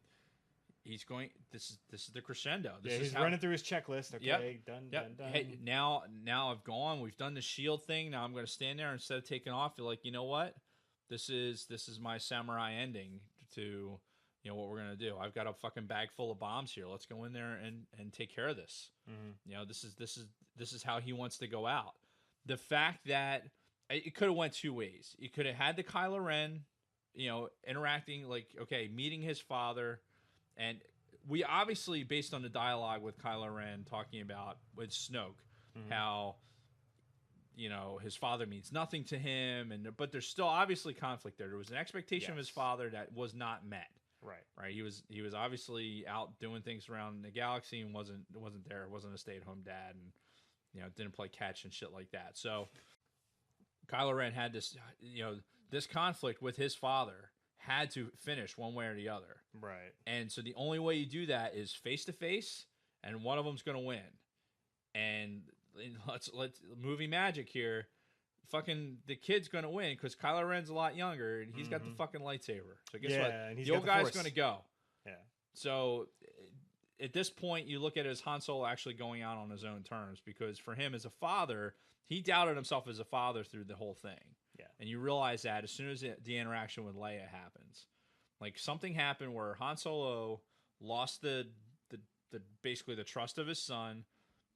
this is the crescendo. He's running through his checklist. Okay, done. Hey, now I've gone, we've done the shield thing. Now I'm going to stand there instead of taking off. You're like, you know what? This is my samurai ending to, what we're going to do. I've got a fucking bag full of bombs here. Let's go in there and take care of this. Mm-hmm. This is how he wants to go out. The fact that it could have went two ways. You could have had the Kylo Ren, interacting meeting his father. And we obviously, based on the dialogue with Kylo Ren talking about with Snoke, mm-hmm. how, his father means nothing to him. But there's still obviously conflict there. There was an expectation of his father that was not met. Right. He was obviously out doing things around the galaxy and wasn't there. Wasn't a stay-at-home dad, and didn't play catch and shit like that. So Kylo Ren had this this conflict with his father had to finish one way or the other. Right. And so the only way you do that is face to face, and one of them's going to win. And let's movie magic here. Fucking the kid's gonna win because Kylo Ren's a lot younger and he's got the fucking lightsaber. So guess what? And the old guy's gonna go. Yeah. So at this point, you look at it as Han Solo actually going out on his own terms because for him as a father, he doubted himself as a father through the whole thing. Yeah. And you realize that as soon as the interaction with Leia happens, like something happened where Han Solo lost the basically the trust of his son,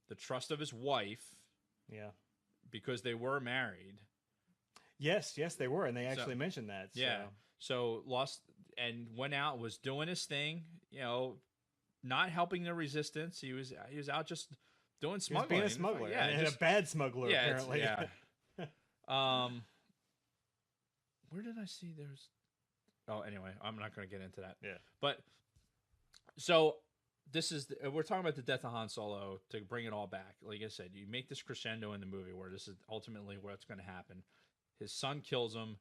the trust of his wife. Yeah. Because they were married. Yes, they were, and they actually mentioned that. So. Yeah. So lost and went out, was doing his thing, not helping the resistance. He was out just doing smuggling. He was being a smuggler, and a bad smuggler, apparently. Yeah. Where did I see there's... Oh, anyway, I'm not going to get into that. Yeah. But, so... we're talking about the death of Han Solo to bring it all back. Like I said, you make this crescendo in the movie where this is ultimately what's going to happen. His son kills him.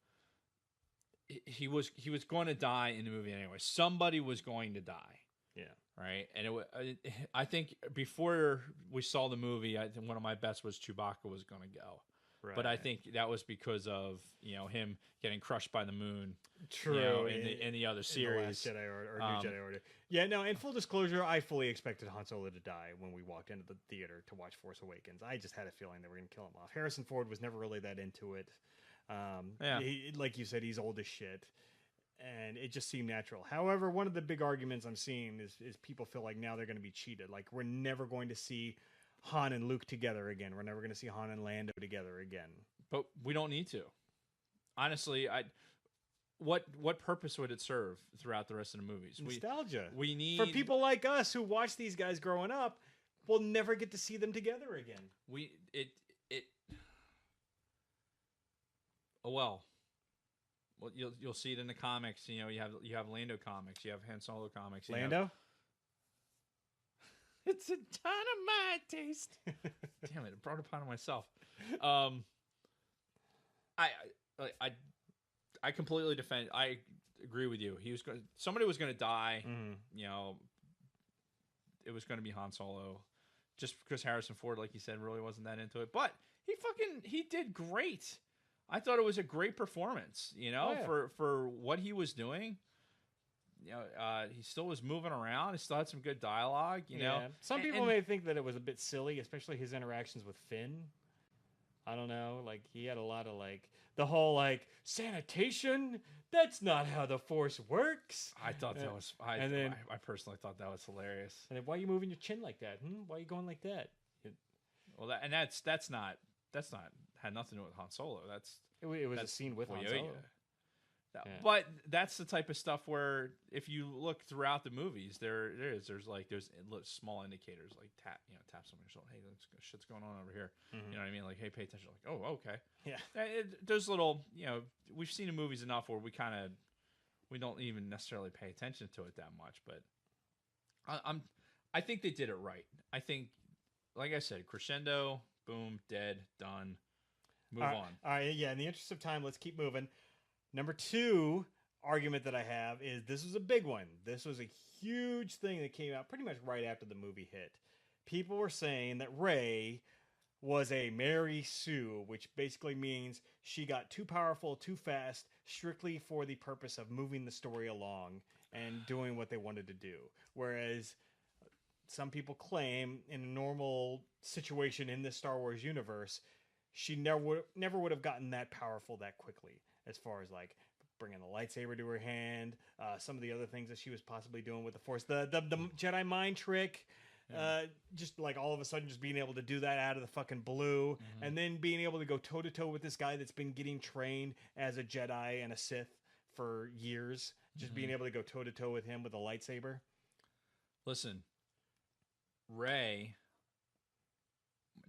He was going to die in the movie anyway. Somebody was going to die. Yeah. Right. And I think before we saw the movie, I think one of my bets was Chewbacca was going to go. Right. But I think that was because of him getting crushed by the moon. True. In the other series, in the Last Jedi Order, or New Jedi Order. Yeah. No. In full disclosure, I fully expected Han Solo to die when we walked into the theater to watch Force Awakens. I just had a feeling they were going to kill him off. Harrison Ford was never really that into it. Like you said, he's old as shit, and it just seemed natural. However, one of the big arguments I'm seeing is people feel like now they're going to be cheated. Like we're never going to see Han and Luke together again. We're never going to see Han and Lando together again. But we don't need to. Honestly, what purpose would it serve throughout the rest of the movies? Nostalgia. We need for people like us who watch these guys growing up. We'll never get to see them together again. Well, you'll see it in the comics. You have Lando comics. You have Han Solo comics. Lando. It's a ton of my taste. Damn it! I brought it upon myself. I completely defend. I agree with you. Somebody was going to die. You know, it was going to be Han Solo, just because Harrison Ford, like you said, really wasn't that into it. But he did great. I thought it was a great performance. You know, for what he was doing. You know, he still was moving around. He still had some good dialogue. You know, some people may think that it was a bit silly, especially his interactions with Finn. I don't know. Like, he had a lot of, like, the whole, like, sanitation? That's not how the Force works. I thought that was... I personally thought that was hilarious. And then, why are you moving your chin like that? Why are you going like that? Well, that's not... Had nothing to do with Han Solo. It was a scene with Han Solo. But that's the type of stuff where if you look throughout the movies, there's small indicators like tap somebody's shoulder. Hey, shit's going on over here. You know what I mean? Like, hey, pay attention. Like, oh, okay. Yeah. There's little, we've seen in movies enough where we don't even necessarily pay attention to it that much. But I think they did it right. I think, like I said, crescendo, boom, dead, done. Move on. All right. Yeah. In the interest of time, let's keep moving. Number 2 argument that I have is this was a big one. This was a huge thing that came out pretty much right after the movie hit. People were saying that Rey was a Mary Sue, which basically means she got too powerful, too fast, strictly for the purpose of moving the story along and doing what they wanted to do. Whereas some people claim in a normal situation in this Star Wars universe, she never would have gotten that powerful that quickly. As far as like bringing the lightsaber to her hand, some of the other things that she was possibly doing with the Force, the Jedi mind trick, just like all of a sudden just being able to do that out of the fucking blue, and then being able to go toe to toe with this guy that's been getting trained as a Jedi and a Sith for years, just being able to go toe to toe with him with a lightsaber. Listen, Rey,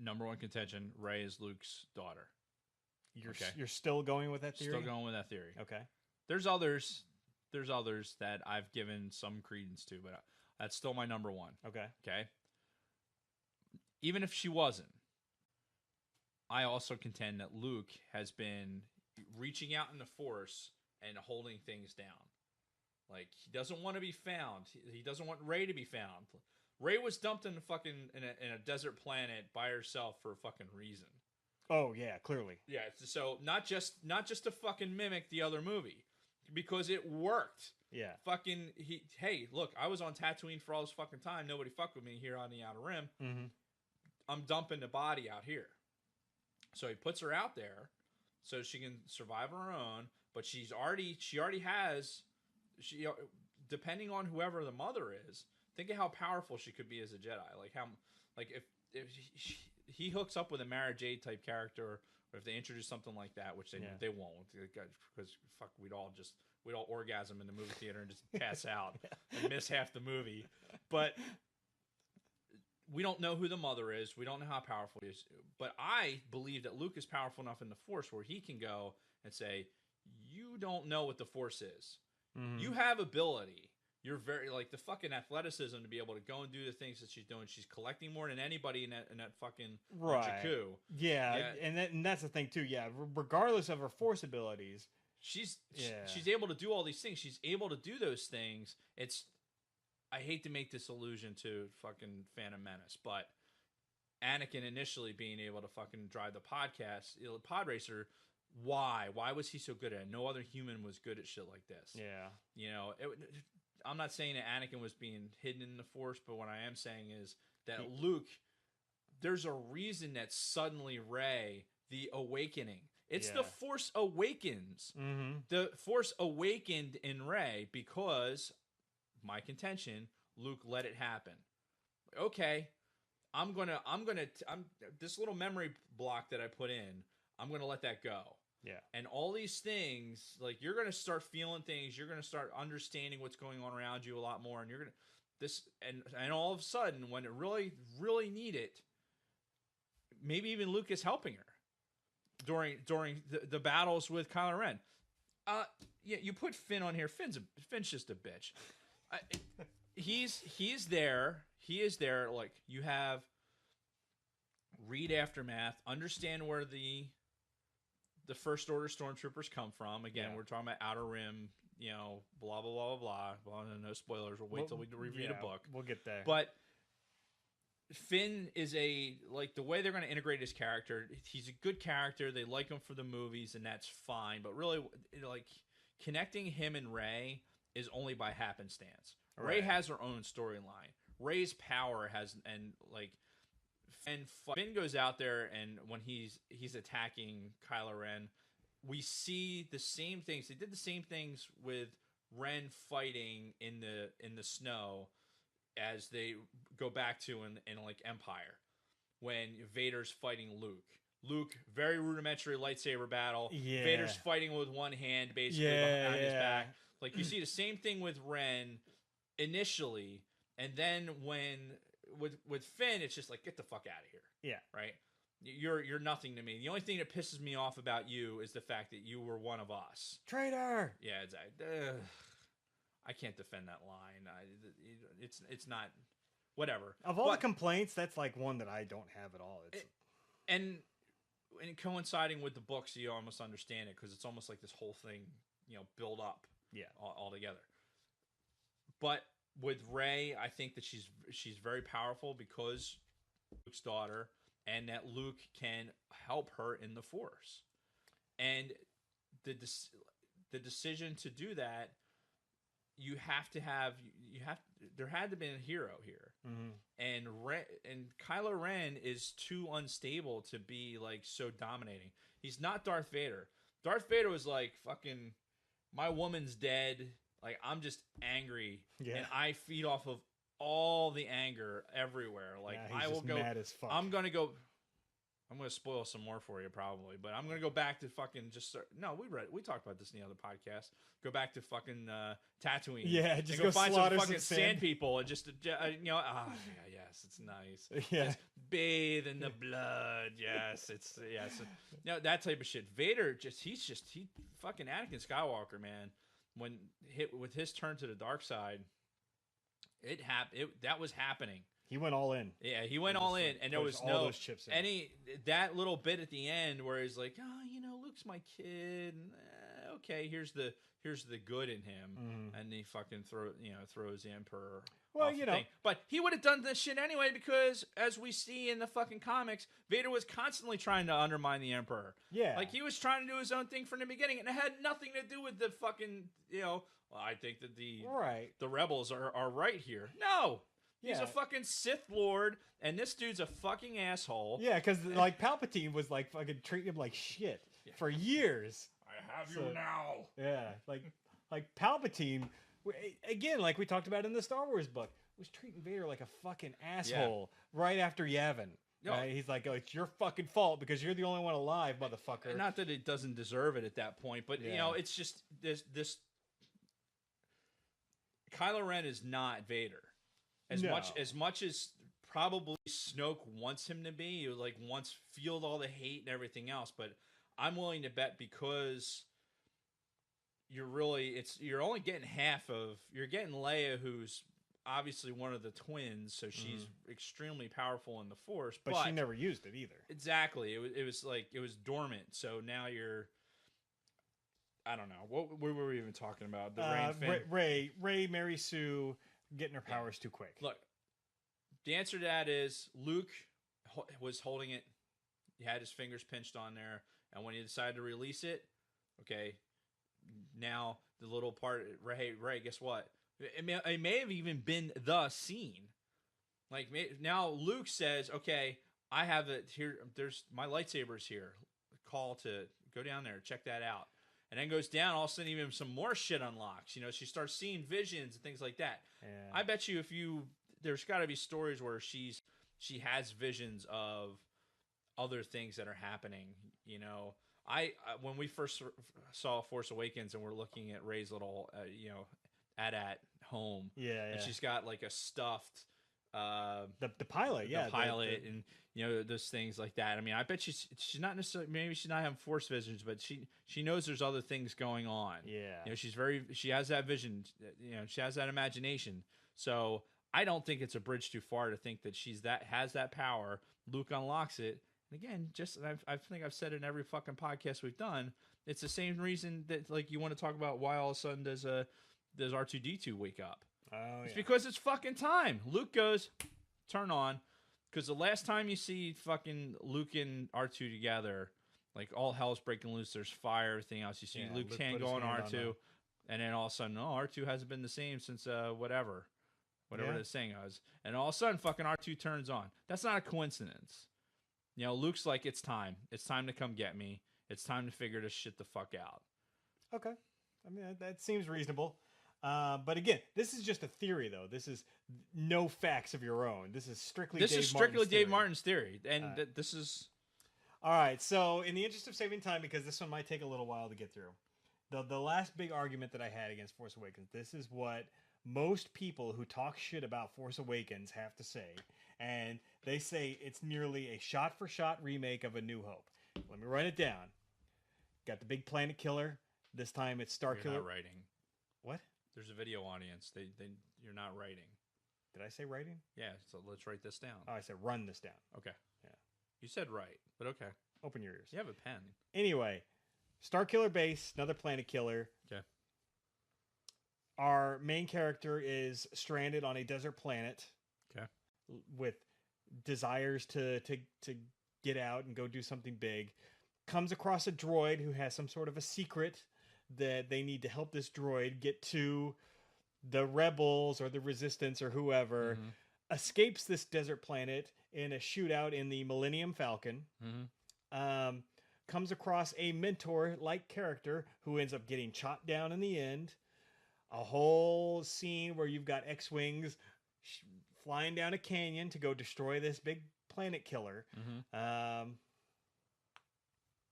number one contention, Rey is Luke's daughter. You're still going with that theory? Still going with that theory. Okay. There's others that I've given some credence to, but that's still my number one. Okay. Okay. Even if she wasn't, I also contend that Luke has been reaching out in the Force and holding things down. Like, he doesn't want to be found. He doesn't want Rey to be found. Rey was dumped in a desert planet by herself for a fucking reason. Oh yeah, clearly. Yeah, so not just to fucking mimic the other movie, because it worked. Yeah. Fucking hey, look, I was on Tatooine for all this fucking time. Nobody fucked with me here on the Outer Rim. I'm dumping the body out here. So he puts her out there so she can survive on her own. But she already has, depending on whoever the mother is. Think of how powerful she could be as a Jedi. If he hooks up with a Mara Jade type character, or if they introduce something like that, which they won't, because fuck, we'd all orgasm in the movie theater and just pass out and miss half the movie. But we don't know who the mother is. We don't know how powerful he is. But I believe that Luke is powerful enough in the Force where he can go and say, "You don't know what the Force is. You have ability." You're very, like, the fucking athleticism to be able to go and do the things that she's doing. She's collecting more than anybody in that fucking Jakku. Yeah, and that's the thing, too. Yeah, regardless of her Force abilities. She's able to do all these things. She's able to do those things. I hate to make this allusion to fucking Phantom Menace, but Anakin initially being able to fucking drive the pod racer, why? Why was he so good at it? No other human was good at shit like this. Yeah. I'm not saying that Anakin was being hidden in the Force, but what I am saying is that Luke, there's a reason that suddenly Rey, the awakening, it's the Force Awakens. The Force awakened in Rey because, my contention, Luke let it happen. Okay, I'm this little memory block that I put in, I'm gonna let that go. Yeah. And all these things, like, you're going to start feeling things. You're going to start understanding what's going on around you a lot more. And you're going to, and all of a sudden, when it really, really need it, maybe even Luke is helping her during the battles with Kylo Ren. Yeah, you put Finn on here. Finn's just a bitch. He's there. He is there. Like, you have read Aftermath, understand where the the First Order stormtroopers come from. Again, Yeah. we're talking about Outer Rim, blah, blah, blah, blah, blah. No spoilers. We'll wait till we review the book. We'll get there. But Finn is the way they're going to integrate his character, he's a good character. They like him for the movies, and that's fine. But really, like, connecting him and Rey is only by happenstance. Rey has her own storyline. Rey's power Finn goes out there, and when he's attacking Kylo Ren, we see the same things. They did the same things with Ren fighting in the snow as they go back to in like Empire, when Vader's fighting Luke. Luke, very rudimentary lightsaber battle. Yeah. Vader's fighting with one hand, basically behind his back. Like, you see the same thing with Ren initially, and then when with Finn, it's just like, get the fuck out of here. Yeah. Right? You're nothing to me. The only thing that pisses me off about you is the fact that you were one of us. Traitor. Yeah, exactly. I can't defend that line. It's not whatever. Of all the complaints, that's like one that I don't have at all. And coinciding with the books, you almost understand it, because it's almost like this whole thing, build up. Yeah. All together. But with Rey, I think that she's very powerful because Luke's daughter, and that Luke can help her in the Force. And the decision to do that, there had to be a hero here. Mm-hmm. And Kylo Ren is too unstable to be like so dominating. He's not Darth Vader. Darth Vader was like, fucking, my woman's dead. Like, I'm just angry, and I feed off of all the anger everywhere. Like, I will go. Mad as fuck. I'm gonna spoil some more for you probably, but I'm gonna go back to fucking we talked about this in the other podcast. Go back to fucking Tatooine. Yeah, just go find some fucking some sand people and just yes, it's nice. Yeah, just bathe in the blood. Yes, that type of shit. Vader he fucking Anakin Skywalker, man. When hit with his turn to the dark side, that was happening. He went all in. Yeah, he went all in, and there was those chips in. That little bit at the end where he's like, Luke's my kid. And, okay, here's the good in him, and he fucking throws the Emperor. Well, off the thing. But he would have done this shit anyway, because as we see in the fucking comics, Vader was constantly trying to undermine the Emperor. Yeah, like he was trying to do his own thing from the beginning, and it had nothing to do with the fucking Well, I think that the rebels are right here. No. He's a fucking Sith Lord, and this dude's a fucking asshole. Yeah, because like Palpatine was like fucking treating him like shit for years. I have you now. Yeah, like Palpatine, again, like we talked about in the Star Wars book, was treating Vader like a fucking asshole right after Yavin. Right? He's like, it's your fucking fault because you're the only one alive, motherfucker. Not that it doesn't deserve it at that point, but it's just this. Kylo Ren is not Vader. As much as probably Snoke wants him to be, he like wants feel all the hate and everything else, but I'm willing to bet, because you're only getting you're getting Leia, who's obviously one of the twins, so she's extremely powerful in the Force, but she never used it either. Exactly. It was dormant, so now you're, I don't know. What were we even talking about? The Rey, Mary Sue getting her powers too quick. Look, the answer to that is Luke was holding it. He had his fingers pinched on there, and when he decided to release it, okay, now the little part, Rey, guess what? It may have even been the scene. Like, now Luke says, okay, I have it here. There's my lightsaber's here. Call to go down there, check that out. And then goes down, all of a sudden even some more shit unlocks. She starts seeing visions and things like that. Yeah. I bet you there's got to be stories where she has visions of other things that are happening. When we first saw Force Awakens and we're looking at Rey's little, at home. Yeah. And she's got like a stuffed, the pilot, the pilot, and those things like that. I mean, I bet she's not necessarily, maybe she's not having Force visions, but she knows there's other things going on. Yeah, she has that vision. She has that imagination. So I don't think it's a bridge too far to think that has that power. Luke unlocks it, again, I think I've said it in every fucking podcast we've done. It's the same reason that like you want to talk about why all of a sudden does R2D2 wake up? It's because it's fucking time. Luke goes, turn on, because the last time you see fucking Luke and R2 together, like all hell's breaking loose. There's fire, everything else. You see Luke's hand go on R2, and then all of a sudden, R2 hasn't been the same since whatever this thing was, and all of a sudden, fucking R2 turns on. That's not a coincidence. You know, Luke's like, it's time. It's time to come get me. It's time to figure this shit the fuck out. Okay, I mean that seems reasonable. But again, this is just a theory, though. This is no facts of your own. This is strictly Dave Martin's theory, and this is. All right, so in the interest of saving time, because this one might take a little while to get through, the last big argument that I had against Force Awakens, this is what most people who talk shit about Force Awakens have to say, and they say it's nearly a shot-for-shot remake of A New Hope. Let me write it down. Got the big planet killer. This time it's Starkiller. You're not writing. What? There's a video audience. You're not writing. Did I say writing? Yeah, so let's write this down. Oh, I said run this down. Okay. Yeah. You said right, but okay. Open your ears. You have a pen. Anyway, Starkiller base, another planet killer. Okay. Our main character is stranded on a desert planet. Okay. With desires to get out and go do something big. Comes across a droid who has some sort of a secret that they need to help this droid get to the rebels or the resistance or whoever. Mm-hmm. Escapes this desert planet in a shootout in the Millennium Falcon. Mm-hmm. Comes across a mentor-like character who ends up getting chopped down in the end. A whole scene where you've got X-Wings flying down a canyon to go destroy this big planet killer. Mm-hmm.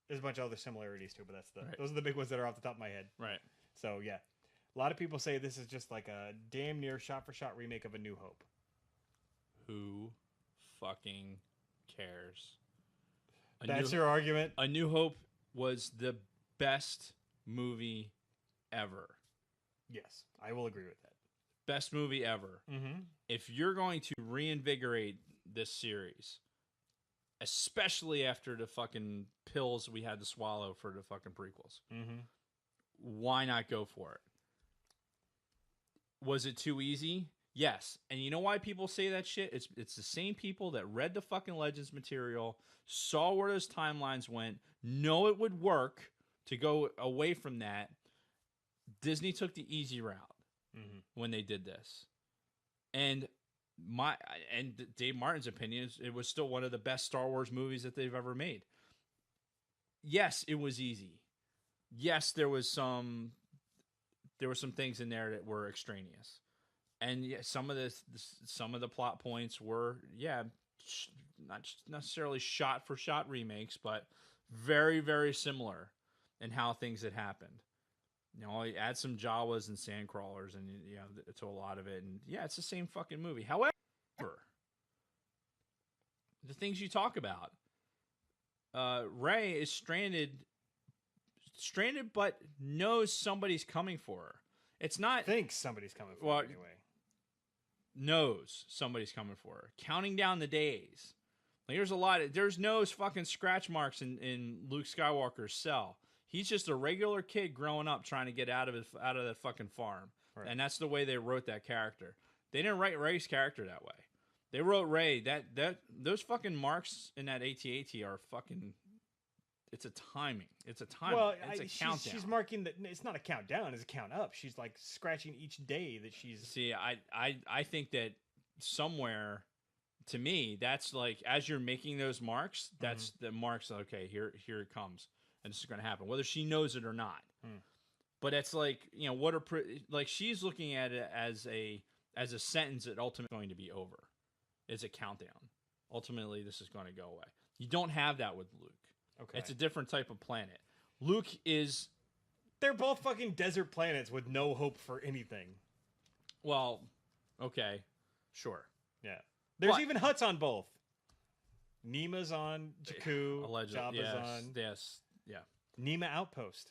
There's a bunch of other similarities too, but those are the big ones that are off the top of my head. Right. So yeah, a lot of people say this is just like a damn near shot-for-shot remake of A New Hope. Who fucking cares? That's your argument? A New Hope was the best movie ever. Yes, I will agree with that. Best movie ever. Mm-hmm. If you're going to reinvigorate this series, especially after the fucking pills we had to swallow for the fucking prequels, why not go for it? Was it too easy? Yes. And you know why people say that shit? It's the same people that read the fucking Legends material, saw where those timelines went, know it would work to go away from that. Disney took the easy route when they did this. And Dave Martin's opinion is it was still one of the best Star Wars movies that they've ever made. Yes, it was easy. Yes, there was some things in there that were extraneous. And yeah, some of the plot points were, not necessarily shot for shot remakes, but very, very similar in how things had happened. You know, you add some Jawas and sandcrawlers and to a lot of it, and yeah, it's the same fucking movie. However, the things you talk about, Rey is stranded, but knows somebody's coming for her. It's not thinks somebody's coming for her anyway. Knows somebody's coming for her. Counting down the days. Like there's no fucking scratch marks in Luke Skywalker's cell. He's just a regular kid growing up trying to get out of the fucking farm. Right. And that's the way they wrote that character. They didn't write Rey's character that way. They wrote Rey that those fucking marks in that AT-AT are fucking. It's a timing. It's a timing. Well, it's a countdown. She's marking that. It's not a countdown. It's a count up. She's like scratching each day that she's. See, I think that somewhere, to me, that's like as you're making those marks, that's the marks. Okay, here it comes, and this is going to happen, whether she knows it or not. But it's like like she's looking at it as a sentence that ultimately going to be over. It's a countdown. Ultimately, this is going to go away. You don't have that with Luke. Okay. It's a different type of planet. Luke is... They're both fucking desert planets with no hope for anything. Well, okay. Sure. Yeah. There's even huts on both. Nima's on Jakku. Allegedly. Jabba's on... Yes. Yeah. Nima Outpost.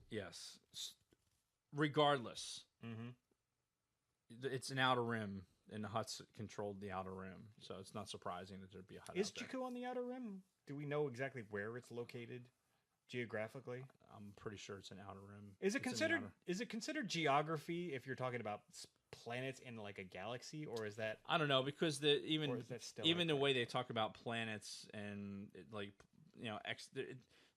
Yes. Regardless. It's an outer rim, and the huts controlled the outer rim, so it's not surprising that there'd be a hut Is out there. Jakku on the outer rim? do we know exactly where it's located geographically? I'm pretty sure it's an outer rim. Is it It's in the outer- considered geography if you're talking about planets in like a galaxy, or is that I don't know, because or is that still even the like way they talk about planets and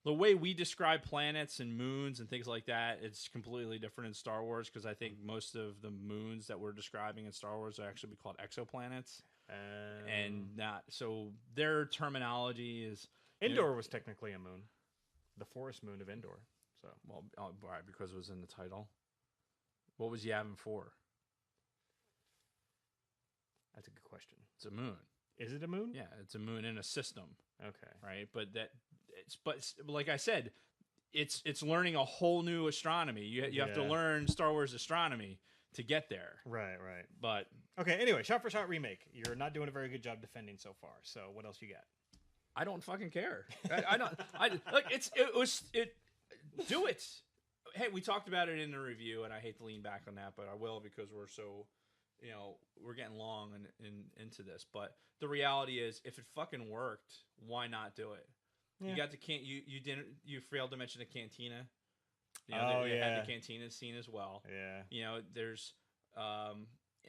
the way we describe planets and moons and things like that, it's completely different in Star Wars, because I think most of the moons that we're describing in Star Wars are actually called exoplanets, and not so their terminology is Endor was technically a moon, the forest moon of Endor. So right, because it was in the title. What was Yavin 4? that's a good question. It's a moon. Is it a moon? Yeah, it's a moon in a system. Okay. Right, but like I said, it's learning a whole new astronomy. You have to learn Star Wars astronomy to get there. Right. But Okay. Anyway, shot for shot remake. You're not doing a very good job defending so far. So what else you got? I don't fucking care. I don't. Do it. Hey, we talked about it in the review, and I hate to lean back on that, but I will, because we're so, we're getting long into this. But the reality is, if it fucking worked, why not do it? Yeah. You got the you failed to mention the cantina. They had the cantina scene as well. Yeah. There's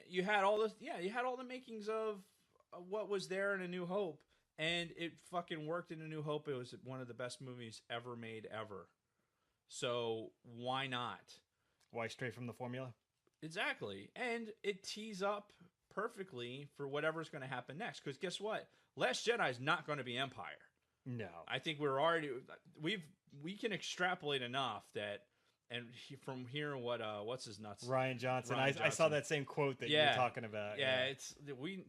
you had all the makings of what was there in A New Hope, and it fucking worked in A New Hope. It was one of the best movies ever made ever. So why not? Why stray from the formula? Exactly. And it tees up perfectly for whatever's going to happen next. Because guess what? Last Jedi is not going to be Empire. No. I think we can extrapolate enough that, and from hearing what's his nuts, Ryan Johnson. Ryan I saw that same quote that you were talking about. Yeah,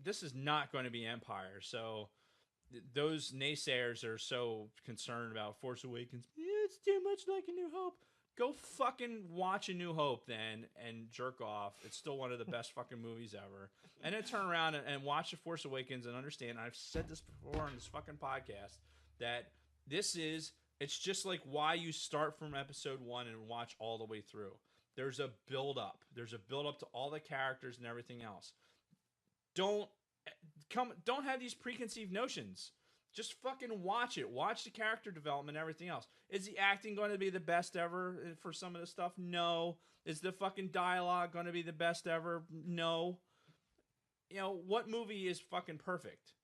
this is not going to be Empire. So those naysayers are so concerned about Force Awakens. It's too much like A New Hope. Go fucking watch A New Hope then and jerk off. It's still one of the best fucking movies ever. And then turn around and watch The Force Awakens and understand, I've said this before on this fucking podcast, that it's just like why you start from episode 1 and watch all the way through. There's a build up. There's a build up to all the characters and everything else. Don't have these preconceived notions. Just fucking watch it. Watch the character development and everything else. Is the acting going to be the best ever for some of the stuff? No. Is the fucking dialogue going to be the best ever? No. What movie is fucking perfect?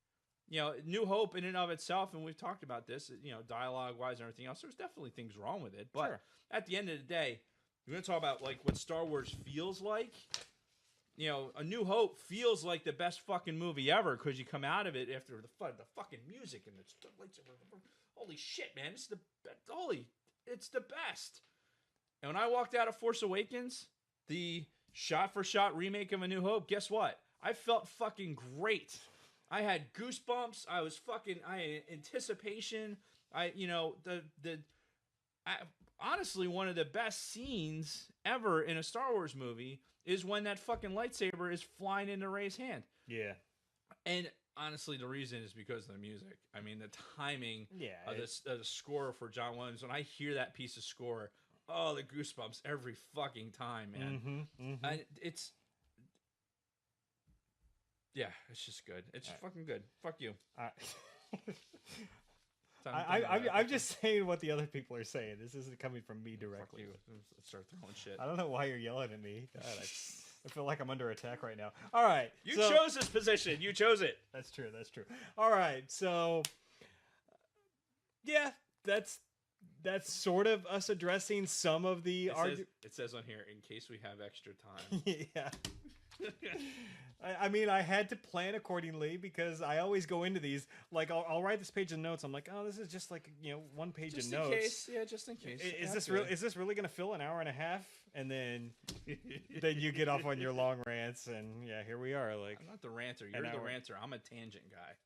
New Hope in and of itself, and we've talked about this, dialogue-wise and everything else, there's definitely things wrong with it. But at the end of the day, we're going to talk about like what Star Wars feels like. A New Hope feels like the best fucking movie ever, because you come out of it after the fucking music and it's holy shit, man! It's the best. And when I walked out of Force Awakens, the shot-for-shot remake of A New Hope, guess what? I felt fucking great. I had goosebumps. I had anticipation. Honestly, one of the best scenes ever in a Star Wars movie is when that fucking lightsaber is flying into Rey's hand. Yeah. And honestly, the reason is because of the music. I mean, the timing of the score for John Williams. When I hear that piece of score, the goosebumps every fucking time, man. It's just good. It's fucking good. Fuck you. I'm just saying what the other people are saying. This isn't coming from me directly. Fuck you. Let's start throwing shit. I don't know why you're yelling at me. God, I feel like I'm under attack right now. All right. You chose this position. You chose it. That's true. All right. So, yeah, that's sort of us addressing some of the arguments. It says on here, in case we have extra time. Yeah. I mean, I had to plan accordingly, because I always go into these, like, I'll write this page of notes. I'm like, oh, this is just like, one page of notes. Case. Yeah, just in case. Is this really going to fill an hour and a half? And then you get off on your long rants, and yeah, here we are. Like, I'm not the ranter. You're the ranter. I'm a tangent guy.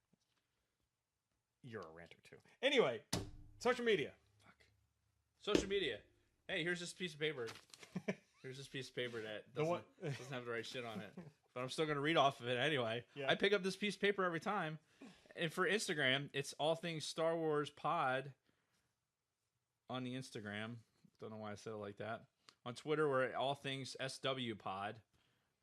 You're a ranter too. Anyway, social media. Fuck. Social media. Hey, here's this piece of paper. Here's this piece of paper that doesn't have the right shit on it. But I'm still going to read off of it anyway. Yeah. I pick up this piece of paper every time. And for Instagram, it's All Things Star Wars Pod on the Instagram. Don't know why I said it like that. On Twitter, we're at All Things SW Pod.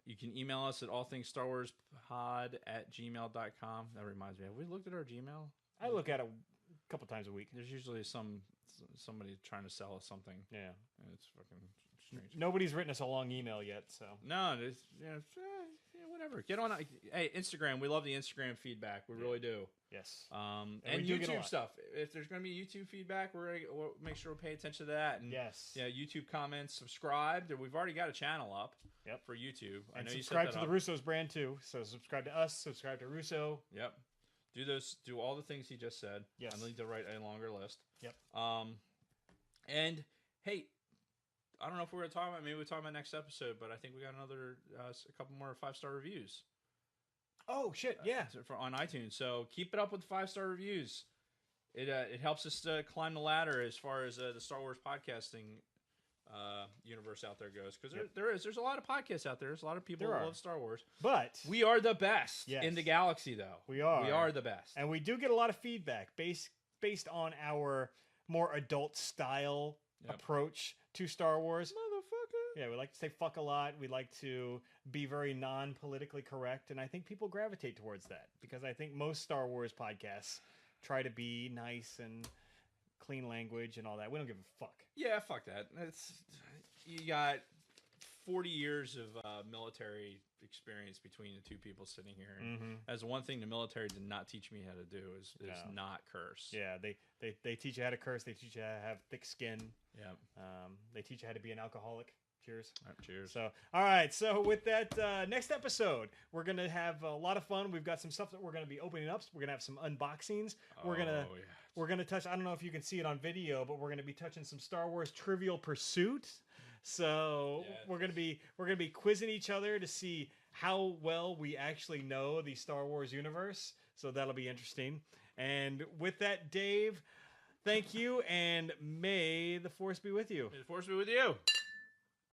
You can email us at allthingsstarwarspod@gmail.com. That reminds me. Have we looked at our Gmail? I look at it a couple times a week. There's usually somebody trying to sell us something. Yeah. And it's fucking strange. Nobody's written us a long email yet, so. No, it's, whatever. Get on. Hey, Instagram. We love the Instagram feedback. We really do. Yes. And we do get a YouTube lot. stuff. If there's going to be YouTube feedback, we'll make sure we pay attention to that. And Yes. Yeah, YouTube comments, subscribe. We've already got a channel up. Yep. For YouTube. And I know subscribe you set to that the up. Russo's brand too. So subscribe to us. Subscribe to Russo. Yep. Do all the things he just said. Yes. I need to write a longer list. Yep. And hey, I don't know if we're gonna talk about. Maybe we'll talk about next episode. But I think we got another a couple more 5-star reviews. Oh shit! Yeah. On iTunes. So keep it up with the 5-star reviews. It helps us to climb the ladder as far as the Star Wars podcasting universe out there goes, because there's a lot of podcasts out there. There's a lot of people who love Star Wars, but we are the best in the galaxy, though. We are the best, and we do get a lot of feedback based on our more adult style approach to Star Wars. Motherfucker. Yeah, we like to say fuck a lot. We like to be very non-politically correct, and I think people gravitate towards that because I think most Star Wars podcasts try to be nice and clean language and all that. We don't give a fuck. Yeah, fuck that. You got 40 years of military experience between the two people sitting here. And as one thing the military did not teach me how to do is not curse. Yeah, they teach you how to curse. They teach you how to have thick skin. Yeah. They teach you how to be an alcoholic. Cheers. All right, cheers. So, all right. So with that, next episode, we're going to have a lot of fun. We've got some stuff that we're going to be opening up. We're going to have some unboxings. We're going to touch, I don't know if you can see it on video, but we're going to be touching some Star Wars Trivial Pursuit. So we're going to be quizzing each other to see how well we actually know the Star Wars universe. So that'll be interesting. And with that, Dave, thank you, and may the Force be with you. May the Force be with you.